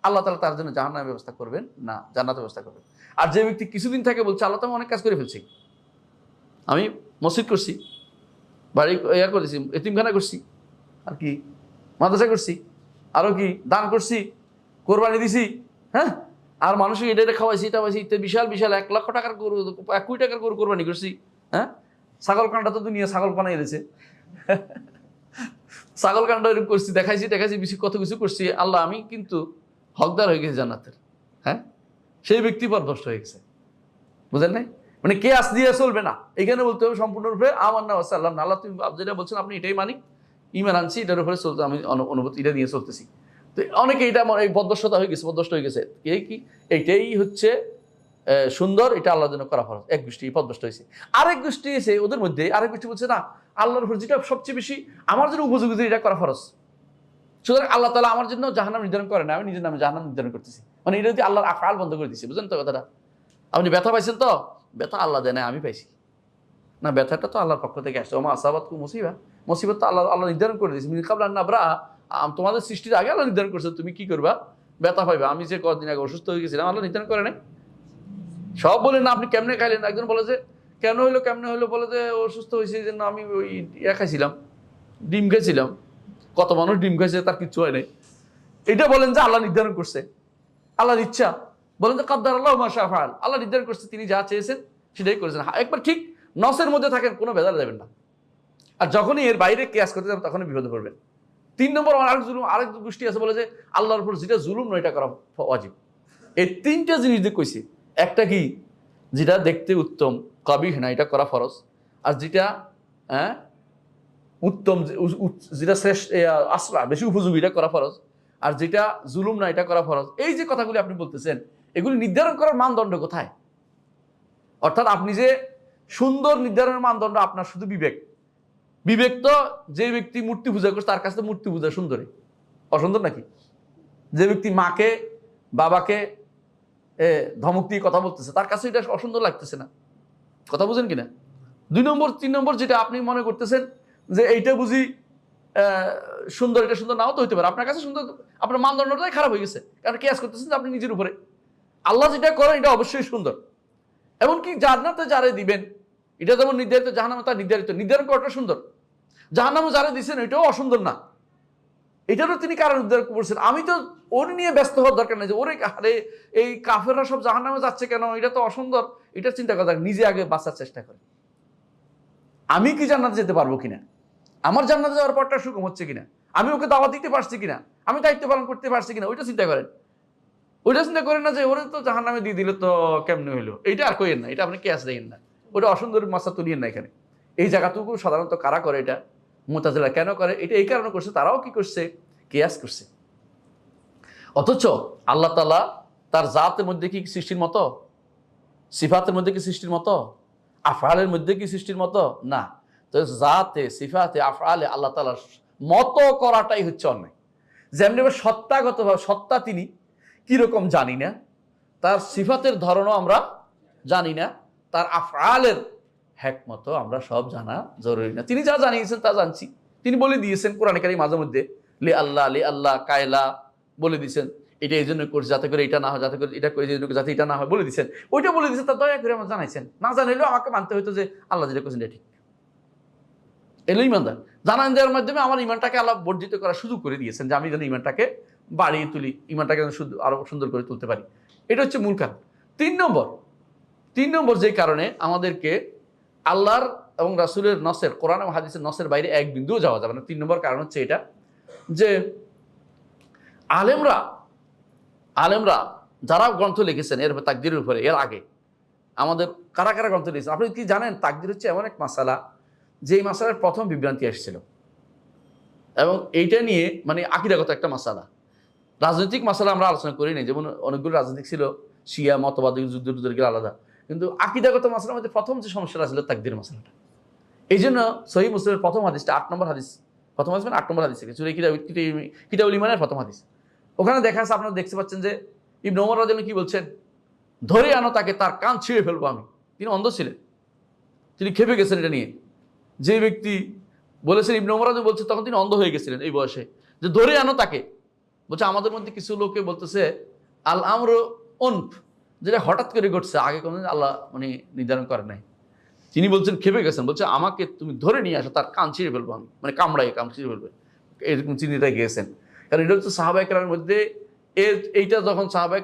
আল্লাহ তাআলা তার জন্য জাহান্নামের ব্যবস্থা করবেন না, জান্নাতের ব্যবস্থা করবেন। আর যে ব্যক্তি কিছুদিন থেকে বলছে আল্লাহ তো আমি অনেক কাজ করে ফেলছি, আমি মসজিদ করছি, বাড়ি করেছি, এতিমখানা করছি, আর কি মাদ্রাসা করছি, আরো কি দান করছি, কোরবানি দিছি, হ্যাঁ, আর মানুষকে এটা খাওয়াইছি, এটা খাওয়াইছি, বিশাল বিশাল 1 লক্ষ টাকার গরু, 1 কোটি টাকার গরু কোরবানি করছি, হ্যাঁ, ছাগল কান্ডা তো দুনিয়া ছাগল পানা এনেছে, ছাগল কান্ড এরকম করছি, দেখাইছি বেশি কত কিছু করছি, আল্লাহ আমি কিন্তু হকদার হয়ে গেছি জান্নাতের, হ্যাঁ, সেই ব্যক্তি পথভ্রষ্ট হয়ে গেছে। বুঝেন নাই? মানে কেয়াস দিয়ে চলবে না, এখানে বলতে হবে সম্পূর্ণরূপে আমার না আল্লাহ, আল্লাহ তুমি যেটা বলছেন আপনি এটাই মানি, ইমান আনছি, এটার উপরে চলতে আমি অনুভূতি এটা নিয়ে চলতেছি। তো অনেকে এটা আমার এই পথভ্রষ্টতা হয়ে গেছে, পথভ্রষ্ট হয়ে গেছে। কি এইটাই হচ্ছে সুন্দর, এটা আল্লাহর জন্য করা ফরজ। এক গোষ্ঠী পথভ্রষ্ট হয়েছে। আরেক গোষ্ঠী এসে ওদের মধ্যে আরেক গোষ্ঠী বলছে না, আল্লাহর উপর যেটা সবচেয়ে বেশি আমার জন্য উপযোগী এটা করা ফরজ, সুতরাং আল্লাহ তাআলা আমার জন্য জাহান্নাম নির্ধারণ করে না, আমি নিজের নামে জাহান্নাম নির্ধারণ করতেছি। মানে এটা যদি আল্লাহর আফআল বন্ধ করে দিচ্ছে। বুঝলেন তো কথাটা? আপনি ব্যথা পাইছেন তো, ব্যথা আল্লাহ দেয় না, আমি পাইছি না, ব্যথাটা তো আল্লাহর পক্ষ থেকে আসছে। ওমা আসাবাতকুম মুসিবা, মুসিবত তো আল্লাহ নির্ধারণ করে দিয়েছে। মিন ক্বাবলি আন নাবরাহা, তোমাদের সৃষ্টির আগে আল্লাহ নির্ধারণ করছে তুমি কি করবা, ব্যথা পাইবা। আমি যে কদিন আগে অসুস্থ হয়ে গেছিলাম, আল্লাহ নির্ধারণ করে নাই। সব বলেন না আপনি কেমনে খাইলেন, একজন বলে যে কেন হইলো কেমনে হইলো, বলে যে অসুস্থ হয়েছে এই জন্য আমি ওই খাইছিলাম, ডিম খাইছিলাম। কত মানুষ ডিম খাইছে তার কিচ্ছু হয় নাই। এটা বলেন যে আল্লাহ নির্ধারণ করছে, আল্লাহর ইচ্ছা। বলেন যে কাদ্দার আল্লাহু মা শাআ ফাআল, আল্লাহ নির্ধারণ করছে, তিনি যা চেয়েছেন সেটাই করেছেন। একবার ঠিক নসের মধ্যে থাকেন, কোনো ভেজাল যাবেন না। আর যখনই এর বাইরে কেয়াস করতে যাবেন তখনই বিপদে পড়বেন। 3 নম্বর আরেক গোষ্ঠী আছে, বলে যে আল্লাহর উপর যেটা জুলুম নয় এটা করা ওয়াজিব। এই 3টা জিনিস দিয়ে কইছি। একটা কি, যেটা দেখতে উত্তম কাবিহ না এটা করা ফরজ, আর যেটা উত্তম যেটা শ্রেষ্ঠ আসরা বেশি উপযোগী এটা করা ফরজ, আর যেটা জুলুম না এটা করা ফরজ। এই যে কথাগুলি আপনি বলতেছেন, এগুলি নির্ধারণ করার মানদণ্ড কোথায়? অর্থাৎ আপনি যে সুন্দর নির্ধারণের মানদণ্ড আপনার শুধু বিবেক। বিবেক তো যে ব্যক্তি মূর্তি পূজা করছে তার কাছে তো মূর্তি পূজা সুন্দরী, অসুন্দর নাকি? যে ব্যক্তি মাকে বাবাকে ধমক দিয়ে কথা বলতেছে তার কাছে এটা অসুন্দর লাগতেছে না? কথা বুঝেন কিনা? 2 নম্বর 3 নম্বর যেটা আপনি মনে করতেছেন যে এইটা বুঝি সুন্দর, এটা সুন্দর নাও তো হইতে পারে, আপনার কাছে সুন্দর, আপনার মানদণ্ডটাই খারাপ হয়ে গেছে, কারণ কেয়াস করতেছেন যে আপনি নিজের উপরে। আল্লাহ যেটা করেন এটা অবশ্যই সুন্দর। এমনকি জান্নাতে যারে দিবেন এটা যেমন নির্ধারিত, জাহান্নামে তার নির্ধারণ করাটা সুন্দর। জাহান্নামে যারা দিচ্ছেন এটাও অসুন্দর না, এটারও তিনি কারণ উদ্ধার করছেন। আমি তো ওর নিয়ে ব্যস্ত হওয়ার দরকার নেই যে ওরে আরে এই কাফেররা সব জাহান্নামে যাচ্ছে কেন, এটা তো অসুন্দর, এটা চিন্তা করা, নিজে আগে বাঁচার চেষ্টা করে আমি কি জান্নাতে যেতে পারবো কিনা, আমার জান্নাতে যাওয়ার পরটা সুগম হচ্ছে কিনা, আমি ওকে দাওয়াত দিতে পারছি কিনা, আমি দায়িত্ব পালন করতে পারছি কিনা, ওইটা চিন্তা করেন। ওইটা চিন্তা করেন না যে ওরা তো জাহান্নামে দিয়ে দিলে তো কেমনে হইলো, এইটা আর কইেন না, এটা আপনি কেয়াস দেন না, ওটা অসুন্দর মাসা তুলিয়েন না এখানে। এই জায়গাটুকু সাধারণত কারা করে এটা? মুতাজিলা কেন করে? এটা এই কারণে করছে, তারাও কি করছে? কেয়াস করছে। অথচ আল্লাহ তাআলা তার জাতের মধ্যে কি সৃষ্টির মতো? সিফাতের মধ্যে কি সৃষ্টির মতো? আফআলের মধ্যে কি সৃষ্টির মতো? না। তো জাতে, সিফাতে, আফআলে আল্লাহ তাআলার মতো করাটাই হচ্ছে অন্যায়। যেমনি সত্তাগতভাবে সত্তা তিনি কিরকম জানি না, তার সিফাতের ধরনও আমরা জানি না, তার আফআলের হিকমত আমরা সব জানা জরুরি না। তিনি যা জানিয়েছেন তা জানছি। তিনি বলে দিয়েছেন কোরআনে কারীম মাঝে মধ্যে লি আল্লাহ কায়লা বলে দিয়েছেন, এটা এই জন্য করছে যাতে করে এটা না হয়, যাতে করে এটা করে যাতে এটা না হয় বলে দিচ্ছেন। ওইটা বলে দিচ্ছেন, তা দয়া করে আমার জানাইছেন। না জানাইলেও আমাকে মানতে হইতো যে আল্লাহ যেটা করছেন এটা ঠিক। এলো ইমানদার। জানান দেওয়ার মাধ্যমে আমার ইমানটাকে আল্লাহ বর্ধিত করার সুযোগ করে দিয়েছেন, যে আমি যেন ইমানটাকে বাড়িয়ে তুলি, ইমানটাকে যেন আরো সুন্দর করে তুলতে পারি। এটা হচ্ছে মূল কারণ। তিন নম্বর যে কারণে আমাদেরকে আল্লাহর এবং রাসূলের নসের, কোরআন এবং হাদিসের নসের বাইরে এক বিন্দুও যাওয়া যাবে না। 3 নম্বর কারণ হচ্ছে এটা যে আলেমরা যারা গ্রন্থ লিখেছেন এর তাকদীরের উপরে, এর আগে আমাদের কারা কারা গ্রন্থ লিখেছেন? আপনি কি জানেন তাকদীর হচ্ছে এমন এক মাসালা, যেই মাসালার প্রথম বিভ্রান্তি এসেছিল, এবং এইটা নিয়ে মানে আকীদাগত একটা মাসালা। রাজনৈতিক মাসালা আমরা আলোচনা করি নাই, যেমন অনেকগুলো রাজনৈতিক ছিল, শিয়া মতবাদ, যুদ্ধের আলাদা, কিন্তু আকীদাগত মাসালার মধ্যে প্রথম যে সমস্যাটা ছিল তাকদীর মাসালাটা। এই জন্য সহিহ মুসলিমের প্রথম হাদিসটা 8 নম্বর হাদিস, প্রথম হাদিস মানে 8 নম্বর হাদিস থেকে সূরা কিতাবুল ঈমানের প্রথম হাদিস। ওখানে দেখা আছে, আপনারা দেখতে পাচ্ছেন যে ইবনে ওমর রাদিয়াল্লাহু কি বলছেন, ধরে আনো তাকে, তার কান ছিঁড়ে ফেলবো আমি। তিনি অন্ধ ছিলেন, তিনি খেপে গেছেন এটা নিয়ে। যে ব্যক্তি বলেছেন, ইবনে ওমর রাদিয়াল্লাহু বলছে, তখন তিনি অন্ধ হয়ে গেছিলেন এই বয়সে, যে ধরে আনো তাকে। বলছে আমাদের মধ্যে কিছু লোকে বলতেছে আল আমরু উনফ, যেটা হঠাৎ করে ঘটছে, আগে কোনোদিন আল্লাহ মানে নির্ধারণ করে নাই। তিনি বলছেন, খেপে গেছেন, বলছে আমাকে তুমি ধরে নিয়ে আসো, তার কান ছিঁড়ে ফেলবো আমি, মানে কান ছিঁড়ে ফেলবে, এরকম চিন্তা গিয়েছেন। কারণ এটা হচ্ছে সাহাবায়ে কেরামের মধ্যে এইটা যখন সাহাবায়ে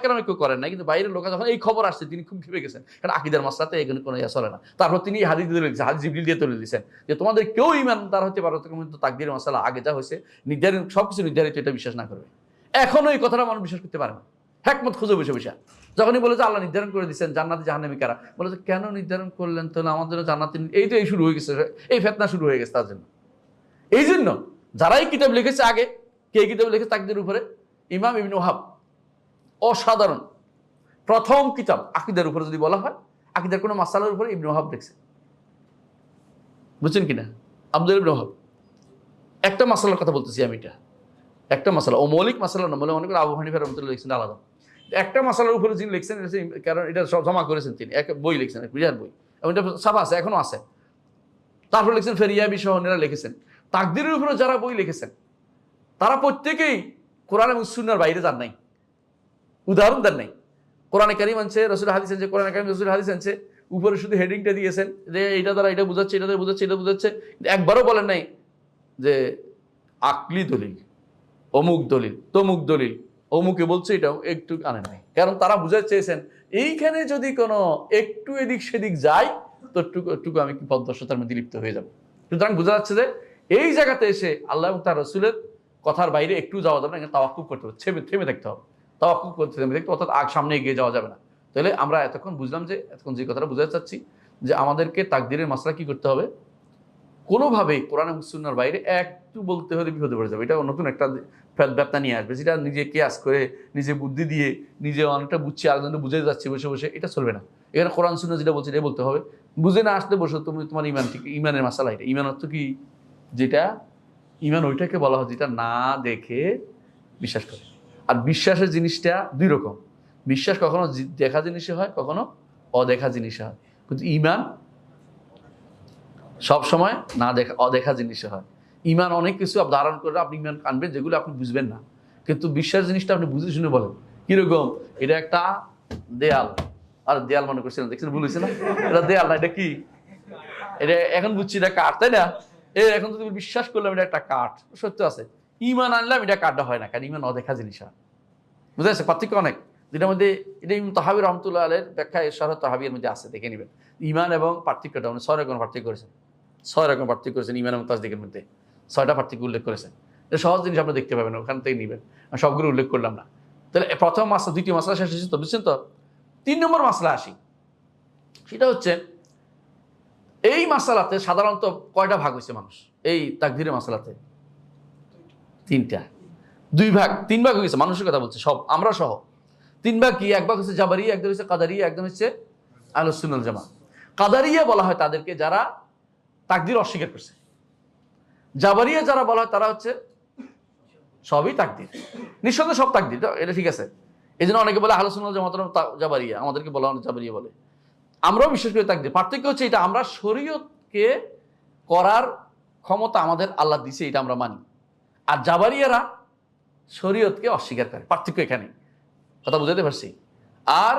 কেরামে কেউ করেন না, কিন্তু বাইরের লোক যখন এই খবর আসছে, তিনি খুব খেপে গেছেন। কারণ আকীদার মাসলাতে এখানে কোনো ইয়া চলে না। তারপর তিনি হাদিস দিয়ে লিখছেন, হাদিস জিবরিল দিয়ে তুলে দিয়েছেন যে তোমাদের কেউ ঈমানদার হতে পারো কিন্তু তাকদীরের মাসলা আগে যা হয়েছে নির্ধারিত, সবকিছু নির্ধারিত, এটা বিশ্বাস না করবে। এখনো এই কথাটা মানুষ বিশ্বাস করতে পারে না, হিকমত খুঁজে বসে বসে। যখনই বলে যে আল্লাহ নির্ধারণ করে দিচ্ছেন জান্নাতি জাহান্নামী কারা, বলে যে কেন নির্ধারণ করলেন, তাহলে আমাদের জান্নাতি, এই তো এই শুরু হয়ে গেছে, এই ফিতনা শুরু হয়ে গেছে তার জন্য। এই জন্য যারাই কিতাব লিখেছে আগে, কে কিতাব লিখেছে তাকদীরের উপরে? ইমাম ইবনে ওয়াহাব, অসাধারণ প্রথম কিতাব আকীদার উপরে যদি বলা হয়, আকীদার কোনো মাসালার উপরে ইবনে ওয়াহাব লিখছে, বুঝছেন কিনা? আব্দুল ইবনে ওয়াহাব। একটা মাসালার কথা বলতেছি আমি, এটা একটা মাসালা, ও মৌলিক মাসালা না, বলে অনেক আবু হানিফা রাহমাতুল্লাহ লিখছেন আলাদা। একটা মাসালার উপরে যিনি লিখছেন, কারণ এটা জমা করেছেন তিনি, এক বই লিখছেন, এক বিরাট বই, এবং এটা ছাপা আছে, এখনো আছে। তারপর লিখছেন ফেরিয়াবি সহ অন্যরা লিখেছেন। তাকদীরের উপরে যারা বই লিখেছেন তারা প্রত্যেকেই কোরআন এবং সুন্নাহর বাইরে যান নাই, উদাহরণ দেন নাই। কোরআনে কারীম আনছে, রাসূলের হাদিস আনছে, কোরআনে কারীম রাসূলের হাদিস আনছে, উপরে শুধু হেডিংটা দিয়েছেন যে এটা দ্বারা এটা বোঝাচ্ছে, এটা দ্বারা বোঝাচ্ছে, এটা বোঝাচ্ছে, একবারও বলেন নাই যে আকলি দলিল, অমুক দলিল, তমুক দলিল, অমুকে বলছে, এটাও একটু আনেন নাই। কারণ তারা বুঝাতে চেয়েছেন এইখানে যদি কোনো একটু এদিক সেদিক যায় তো টুকু আমি কি পদদর্শতার মধ্যে লিপ্ত হয়ে যাব। সুতরাং বোঝা যাচ্ছে যে এই জায়গাতে এসে আল্লাহ এবং তার রাসূলের কথার বাইরে একটু যাওয়া যাবে না, এখানে তাওয়াক্কুফ করতে হবে, থেমে থাকতে হবে, তাওয়াক্কুফ করতে থেমে থাকতে, অর্থাৎ সামনে এগিয়ে যাওয়া যাবে না। তাহলে আমরা এতক্ষণ বুঝলাম যে, এতক্ষণ যে কথাটা বোঝাতে চাচ্ছি যে আমাদেরকে তাকদীরের মাসলা কি করতে হবে, কোনোভাবেই কোরআন এবং সুন্নাহর বাইরে একটু বলতে হলে বিপদে পড়ে যাবে। এটা নতুন একটা ব্যবস্থা নিয়ে আসবে, যেটা নিজে কেয়াস করে, নিজে বুদ্ধি দিয়ে, নিজে অনেকটা বুঝছি, আরেকজনকে বুঝে যাচ্ছে বসে বসে, এটা চলবে না। এখানে কোরআন সুন্নাহ যেটা বলছে এটা বলতে হবে। বুঝে না আসলে বসে তুমি তোমার ইমান ঠিক, ইমানের মাসালা এটা। ইমান অর্থ কি? যেটা ইমান ওইটাকে বলা হয় যেটা না দেখে বিশ্বাস করে। আর বিশ্বাসের জিনিসটা দুই রকম, বিশ্বাস কখনো দেখা জিনিসে হয়, কখনো অদেখা জিনিসে হয়, কিন্তু ইমান সব সময় না দেখা, অদেখা জিনিসে হয়। ইমান অনেক কিছু ধারণ করে আপনি ইমান আনবেন যেগুলো আপনি বুঝবেন না, কিন্তু বিশ্বাস জিনিসটা আপনি বুঝে শুনে বলেন। কিরকম? এটা একটা দেয়াল, আর দেয়াল মনে করছিলেন, দেখছেন ভুল হয়েছে না, এটা দেয়াল না, এটা কি? এটা এখন বুঝছি এটা কাঠ, তাই না? এখন তো তুমি বিশ্বাস করলাম এটা একটা কাঠ, সত্য আছে। ইমান আনলাম এটা কাঠটা হয় না, কারণ ইমান অদেখা জিনিস হয়। বুঝা যাচ্ছে পার্থক্য অনেক, যেটার মধ্যে এটা ইমাম তাহাবী রহমতুল্লাহ আলাইহির ব্যাখ্যা শরহ তাহাবীর মধ্যে আছে, দেখে নেবেন। ইমান এবং পার্থক্যটা, উনি 6 রকম পার্থক্য করেছেন, 6 রকম পার্থক্য করেছেন ইমান এবং তাসদীকের মধ্যে। 6টা পার্থক্য উল্লেখ করেছেন। এটা সহজ জিনিস আপনি দেখতে পাবেন, ওখান থেকে নেবেন, আমি সবগুলো উল্লেখ করলাম না। তাহলে প্রথম মাসলা, দ্বিতীয় মাসলা শেষ হয়েছে তো, বুঝছেন তো? 3 নম্বর মাসলা আসি। সেটা হচ্ছে এই মাসালাতে সাধারণত কয়টা ভাগ হয়েছে মানুষ? এই তাকদীরের মাসালাতে 3টা, 2 ভাগ, 3 ভাগ হয়ে গেছে মানুষের কথা বলছে, সব আমরা সহ 3 ভাগ। কি? এক ভাগ হচ্ছে জাবারিয়া, একদম হচ্ছে কাদারিয়া, একদম হচ্ছে আহলুস সুন্নাহ ওয়াল জামাত। কাদারিয়া বলা হয় তাদেরকে যারা তাকদীর অস্বীকার করছে। জাবারিয়া যারা বলা হয় তারা হচ্ছে সবই তাকদীর, নিঃসন্দেহে সব তাকদীর, এটা ঠিক আছে। এই জন্য অনেকে বলে আহলুস সুন্নাহ ওয়াল জামাত জাবারিয়া, আমাদেরকে বলা হয় জাবারিয়া বলে। আমরাও বিশেষ করে তাকদীর। পার্থক্য হচ্ছে এটা, আমরা শরীয়তকে করার ক্ষমতা আমাদের আল্লাহ দিছে, এটা আমরা মানি। আর জাবারিয়ারা শরীয়তকে অস্বীকার করে। পার্থক্য এখানে, কথা বুঝাতে পারছি? আর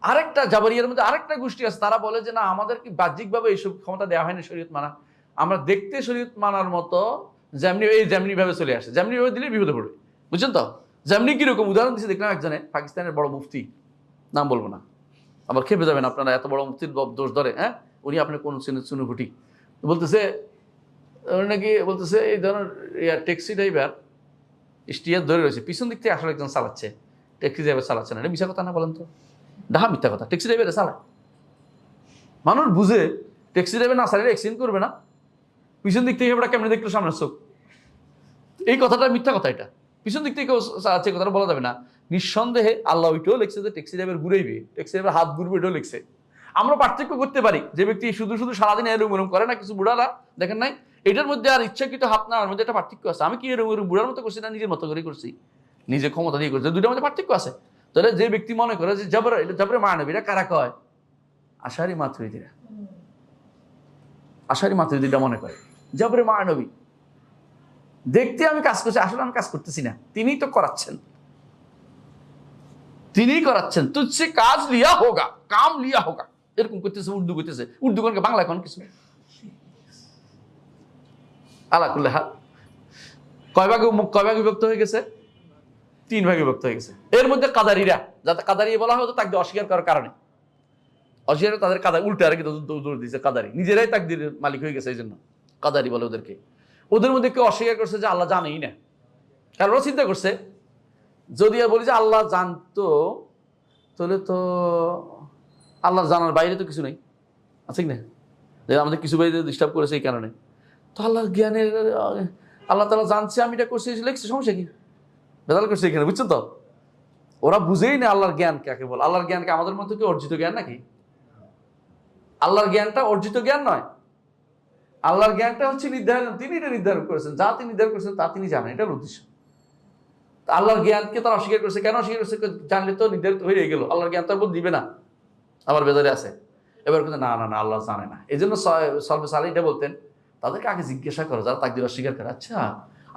আরেকটা জাবারিয়ার মধ্যে আরেকটা গোষ্ঠী আছে, তারা বলে যে না, আমাদেরকে বাহ্যিকভাবে এইসব ক্ষমতা দেওয়া হয়নি শরীয়ত মানা, আমরা দেখতে শরীয়ত মানার মতো যেমনি ভাবে চলে আসে, যেমনি ভাবে দিলে বিপদে পড়বে। বুঝছেন তো? যেমনি কিরকম উদাহরণ দিচ্ছে দেখলাম একজনে, পাকিস্তানের বড় মুফতি, নাম বলবো না, আবার খেপে যাবেন আপনারা, এত বড় মুফতির দোষ ধরে। হ্যাঁ, উনি আপনার কোন শুনে ঘুটি বলতেছে, নাকি বলতেছে এই ধরনের ট্যাক্সি ড্রাইভার স্টিয়ার ধরে রয়েছে, পিছন দিক থেকে আসলে একজন চালাচ্ছে, ট্যাক্সি ড্রাইভার চালাচ্ছে না। এটা মিথ্যা কথা না, বলেন তো? ডাহা মিথ্যা কথা। ট্যাক্সি ড্রাইভারে চালায়, মানুষ বুঝে ট্যাক্সি ড্রাইভার না চালালে অ্যাক্সিডেন্ট করবে না? পিছন দিক থেকে এবার কেমনে দেখলো সামনের চোখ, এই কথাটা মিথ্যা কথা। এটা পিছন দিক থেকে চালাচ্ছে, কথাটা বলা যাবে না। নিঃসন্দেহে আল্লাহ ওইটাও লিখছে যে ট্যাক্সি ড্রাইভার ঘুরাইবে, ট্যাক্সি ড্রাইভার হাত ঘুরবে, এটাও লিখছে। আমরা পার্থক্য করতে পারি, যে ব্যক্তি শুধু শুধু সারাদিন এরকম এরকম করে না, কিছু বুড়ারা দেখেন নাই, এটার মধ্যে আর ইচ্ছাকৃত হাত না, মধ্যে একটা পার্থক্য আছে। আমি কি এরকম বুড়ার মতো করছি না নিজের মতো করে করছি, নিজে ক্ষমতা দিয়ে করছি, দুইটার মধ্যে পার্থক্য আছে। তাহলে যে ব্যক্তি মনে করে যে জাবরে মানবীরা কারা কয়? আশারি মাতুরিদিরা, আশারি মাতুরিদিরা মনে করে জাবরে মানবী দেখতে আমি কাজ করছি, আসলে আমি কাজ করতেছি না, তিনিই তো করাচ্ছেন, তিনিই করাচ্ছেন। তুঝসে কাজ লিয়া হোগা, কাম লিয়া হোগা, এরকম করতেছে, উর্দু করতেছে। উর্দু কোন বাংলা কোন কিছু আলা করলে হাত কয় ভাগে বিভক্ত হয়ে গেছে? 3 ভাগে বিভক্ত হয়ে গেছে। এর মধ্যে কাদারিরা, যাতে কাদারি বলা হয় তাকে অস্বীকার করার কারণে, অস্বীকার তাদের কাদারি উল্টা আর কি দৌড় দিয়েছে। কাদারি নিজেরাই তাকদীরের মালিক হয়ে গেছে, এই জন্য কাদারি বলে ওদেরকে। ওদের মধ্যে কেউ অস্বীকার করছে যে আল্লাহ জানেই না, কারণ ওরা চিন্তা করছে যদি বলি যে আল্লাহ জানতো, তাহলে তো আল্লাহ জানার বাইরে তো কিছু নেই, আছে না? আমাদের কিছু বাইরে ডিস্টার্ব করেছে এই কারণে। তো আল্লাহর জ্ঞানের, আল্লাহ তাআলা জানছে আমি এটা করছি, লিখছে, সমস্যা কি? বেদাল করছে এখানে, বুঝছেন তো? ওরা বুঝেই না আল্লাহর জ্ঞান কাকে বল। আল্লাহর জ্ঞানকে আমাদের মধ্যে কি অর্জিত জ্ঞান নাকি? আল্লাহর জ্ঞানটা অর্জিত জ্ঞান নয়, আল্লাহর জ্ঞানটা হচ্ছে নির্ধারণ, তিনি এটা নির্ধারণ করেছেন, যা তিনি নির্ধারণ করেছেন তা তিনি জানেন, এটার উদ্দেশ্য। আল্লাহর জ্ঞানকে তারা অস্বীকার করছে, কেন অস্বীকার করছে? জানলে তো নির্ধারিত হয়ে গেল, আল্লাহর জ্ঞান তার বোধ দিবে না, আমার বেজারে আছে। এবার কিন্তু না না না, আল্লাহ জানে না। এই জন্য সলফে সালেহীনরা বলতেন তাদেরকে আগে জিজ্ঞাসা করো, যারা তাকদীর অস্বীকার করে, আচ্ছা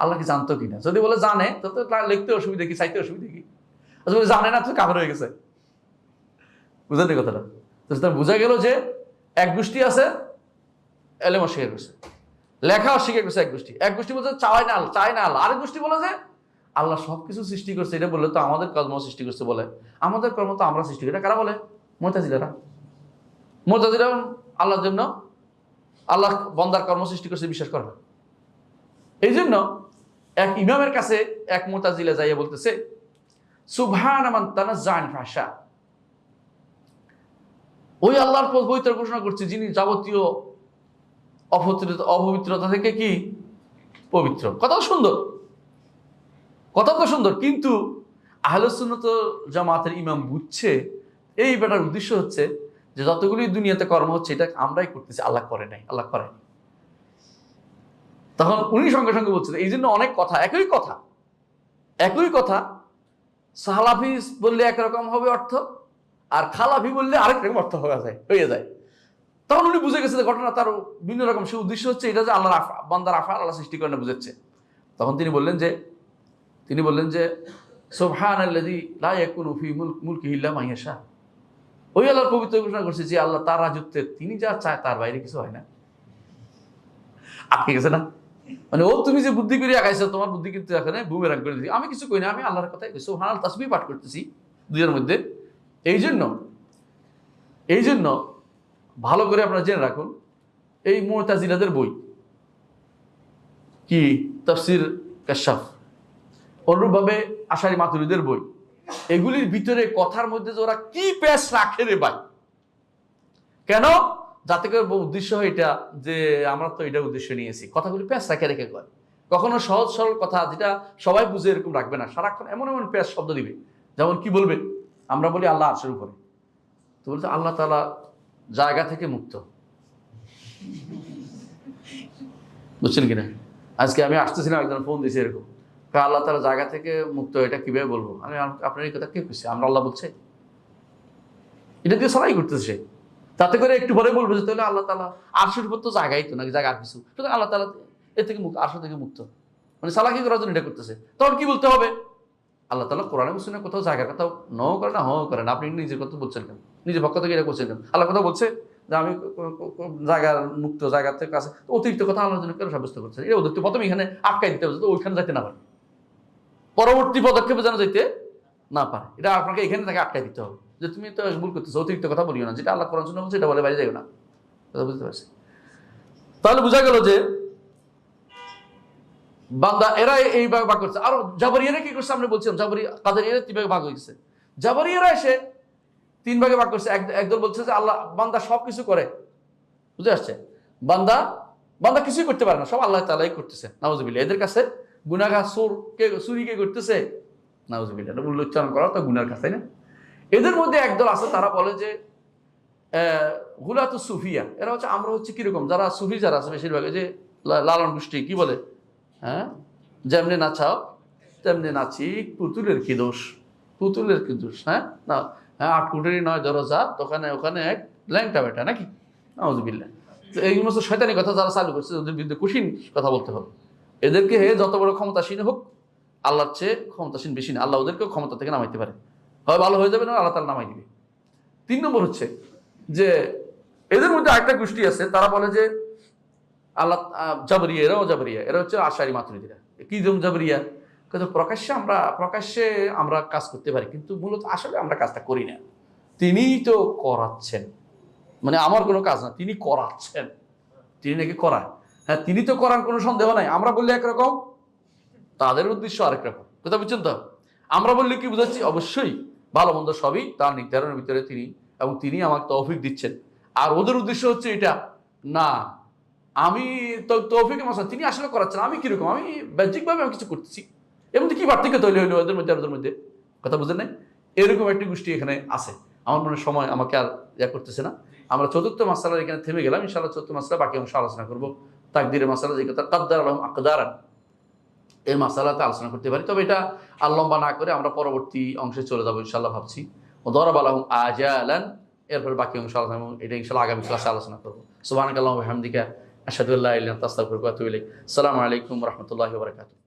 আল্লাহ কি জানতো কিনা? যদি বলে জানে, তো লিখতে অসুবিধা কি, চাইতে অসুবিধা কি? বলে জানে না, তো কাফের হয়ে গেছে। বুঝলেন এই কথাটা? তো বোঝা গেল যে এক গোষ্ঠী আছে এলেম অস্বীকার করছে, লেখা অস্বীকার করছে এক গোষ্ঠী বলছে চায় না আল্লাহ, আরেক গোষ্ঠী বলে যে আল্লাহ সবকিছু সৃষ্টি করছে, এটা বললে তো আমাদের কর্ম সৃষ্টি করছে, বলে আমাদের কর্ম তো আমরা সৃষ্টি করি। এটা কারা বলে? মুতাজিলারা। আল্লাহর জন্য আল্লাহ বন্দার কর্ম সৃষ্টি করছে বিশ্বাস করে না। এই জন্য এক ইমামের কাছে এক মুতাজিলা যাইয়া বলতেছে, সুবহান মান তানাজ্জা আনিল ফাহশা, ওই আল্লাহর পবিত্র ঘোষণা করছে যিনি যাবতীয় অপবিত্রতা থেকে কি পবিত্র। কথা সুন্দর, কথা তো সুন্দর, কিন্তু আহলে সুন্নাত জামাতের ইমাম বুঝছে এই ব্যাটার উদ্দেশ্য হচ্ছে যে যতগুলি দুনিয়াতে কর্ম হচ্ছে এটা আমরাই করতেছি, আল্লাহ করে নাই, আল্লাহ করেনি। তখন উনি সঙ্গে সঙ্গে বলছেন, এই জন্য অনেক কথা, একই কথা সালাফি বললে একরকম হবে অর্থ, আর খালাফি বললে আরেক রকম অর্থ হয়ে যায়। তখন উনি বুঝে গেছে যে ঘটনা তার ভিন্ন রকম, সে উদ্দেশ্য হচ্ছে এটা যে আল্লাহ বান্দার আফাল আল্লাহ সৃষ্টি করে না বুঝাচ্ছে। তখন তিনি বললেন যে সুবহানাল্লাযী লা ইয়াকুনু ফী মুলকিহি ইল্লা মা ইয়াশা, ওই আল্লাহর পবিত্র ঘোষণা করছে যে আল্লাহ তার রাজত্বে তিনি যা চায় তার বাইরে কিছু হয় না। আটকে গেছে না? মানে ও তুমি যে বুদ্ধি করে আগাইছো, তোমার বুদ্ধি কিন্তু এখানে বুমেরাং করে দিই, আমি কিছু কই না, আমি আল্লাহর কথাই সুবহানাল্লাহ তাসবিহ পাঠ করতেছি দুইয়ের মধ্যে। এই জন্য ভালো করে আপনারা জেনে রাখুন, এই মুতাজিলাদের বই কি তাফসির কাশাফ, অনুরূপভাবে আশারি মাতুরিদের বই, এগুলির ভিতরে কথার মধ্যে যে ওরা কি প্যাচ রাখে রে ভাই, কেন? যাতে করে উদ্দেশ্য হয় এটা যে আমরা তো এটা উদ্দেশ্য নিয়েছি, কথাগুলি প্যাচ রাখে রেখে কয়। কখনো সহজ সরল কথা যেটা সবাই বুঝে এরকম রাখবে না, সারাক্ষণ এমন এমন প্যাচ শব্দ দিবে। যেমন কি বলবে, আমরা বলি আল্লাহ আরশের উপরে, তো বলছে আল্লাহ তাআলা জায়গা থেকে মুক্ত। বুঝছেন কিনা? আজকে আমি আসতেছিলাম, একজন ফোন দিয়েছে এরকম, আল্লাহ তাআলা জায়গা থেকে মুক্ত, এটা কিভাবে বলবো? আমি, আপনার এই কথা কে কইছে? আমরা আল্লাহ বলছে, এটা দিয়ে সবাই করতেছে। তাতে করে একটু পরে বলবো যে তাহলে আল্লাহ তাআলা আরশের উপর তো জায়গাই তো নাকি, জায়গা আর কিছু, সুতরাং আল্লাহ তাআলা এ থেকে মুক্ত, আরশ থেকে মুক্ত, মানে সালাকি করার জন্য এটা করতেছে। তখন কি বলতে হবে? আল্লাহ তাআলা কোরআনে মুসলিমে কোথাও জায়গার কথা নও করে না, হও করে না, আপনি নিজের কথা বলছেন কেন? নিজের পক্ষ থেকে এটা করছেন কেন? আল্লাহ কথা বলছে যে আমি জায়গার মুক্ত, জায়গা থেকে কাছে, অতিরিক্ত কথা আল্লাহর জন্য কেন সাব্যস্ত করছে? এটা ওদের প্রথমে এখানে আটকাই দিতে হবে, ওইখানে যাইতে না পারে, পরবর্তী পদক্ষেপে যেন যাইতে না পারে। এটা আপনাকে এখানে তাকে আটকাই দিতে হবে যে তুমি তো ভুল করতেছো, অতিরিক্ত কথা বলিও না, যেটা আল্লাহ কোরআন জন্য বলছে এটা বলে বাইরে যাবে না। কথা বুঝতে পারছি? তাহলে বোঝা গেল যে বান্দা এরা এই ভাগ করছে। আর জাবরিয়ারা কি করছে আমরা বলছিলাম, জাবরি কাদেরিয়ারা 3 ভাগে ভাগ হয়েছে। জাবরিয়ারা এসে 3 ভাগে ভাগ করছে। একদল বলছে যে আল্লাহ বান্দা সবকিছু করে, বুঝে আসছে, বান্দা কিছুই করতে পারে না, সব আল্লাহ তাআলাই করতেছে, নাউজুবিল্লাহ। এদের কাছে গুনাহগার চুরি কে করতেছে, নাউজুবিল্লাহ, এটা উচ্চারণ করা তো গুনার কাছে, তাই না? এদের মধ্যে একদল আছে, তারা বলে যে গুলাতু সুফিয়া, এরা হচ্ছে আমরা হচ্ছে কিরকম, যারা সুফি যারা আছে বেশিরভাগ, যে লালন গোষ্ঠী, কি বলে, হ্যাঁ, যেমনি নাচাও তেমনি নাচি, পুতুলের কি দোষ, পুতুলের কি দোষ, হ্যাঁ না, হ্যাঁ 8 কুঠুরি 9 দরজা, ওখানে এক ল্যাংটা বেটা নাকি, নাউজুবিল্লাহ। তো এইগুলো হচ্ছে শয়তানি কথা যারা চালু করছে, ওদের বিরুদ্ধে কঠিন কথা বলতে হবে। এদেরকে যত বড় ক্ষমতাসীন হোক, আল্লাহর চেয়ে ক্ষমতাসীন বেশি না, আল্লাহ ওদেরকেও ক্ষমতা থেকে নামাইতে পারে, হয় ভালো হয়ে যাবে না আল্লাহ তাআলা নামাই দিবে। 3 নম্বর হচ্ছে যে এদের মধ্যে আরেকটা গোষ্ঠী আছে, তারা বলে যে আল্লাহ জাবরিয়া, এরা হচ্ছে আশারি মাতুরিদীরা। কি জাবরিয়া? কিন্তু প্রকাশ্যে আমরা কাজ করতে পারি, কিন্তু মূলত আসলে আমরা কাজটা করি না, তিনিই তো করাচ্ছেন, মানে আমার কোনো কাজ না, তিনি করাচ্ছেন, তিনি নাকি করায়, হ্যাঁ তিনি তো করার কোনো সন্দেহ নাই। আমরা বললে একরকম, তাদের উদ্দেশ্য আরেক রকম, কথা বুঝছেন তো? আমরা বললে কি বুঝাচ্ছি? অবশ্যই ভালো মন্দ সবই তার নির্ধারণের ভিতরে তিনি, এবং তিনি আমাকে তৌফিক দিচ্ছেন। আর ওদের উদ্দেশ্য হচ্ছে এটা না, আমি তৌফিক মাসা, তিনি আসলে করাচ্ছেন, আমি কিরকম, আমি বাহ্যিকভাবে আমি কিছু করতেছি, এমন কি পার্থক্য তৈরি হইলো ওদের মধ্যে, ওদের মধ্যে, কথা বুঝেন নাই? এরকম একটি গোষ্ঠী এখানে আছে। আমার মনে সময় আমাকে আর করতেছে না, আমরা 4র্থ মাসআলার এখানে থেমে গেলাম। ইনশাআল্লাহ 4র্থ মাসআলা বাকি অংশ আলোচনা করবো। তাকদীরের মাসআলা, যে কথা কাদ্দার আলম আকদারান, এই মাসআলাতে আলোচনা করতে পারি, তবে এটা আর লম্বা না করে আমরা পরবর্তী অংশে চলে যাবো ইনশাআল্লাহ ভাবছি। দরাবা লাহুম আজালান, এরপর বাকি অংশ আলোচনা, এটা ইনশাআল্লাহ আগামী ক্লাসে আলোচনা করবো। সুবহানাকাল্লাহু ওয়া বিহামদিকা, আশহাদু আল্লা ইলাহা ইল্লা আনতা, আস্তাগফিরুকা ওয়া আতুবু ইলাইক। আসসালামু আলাইকুম ওয়া রাহমাতুল্লাহি ওয়া বারাকাতুহু।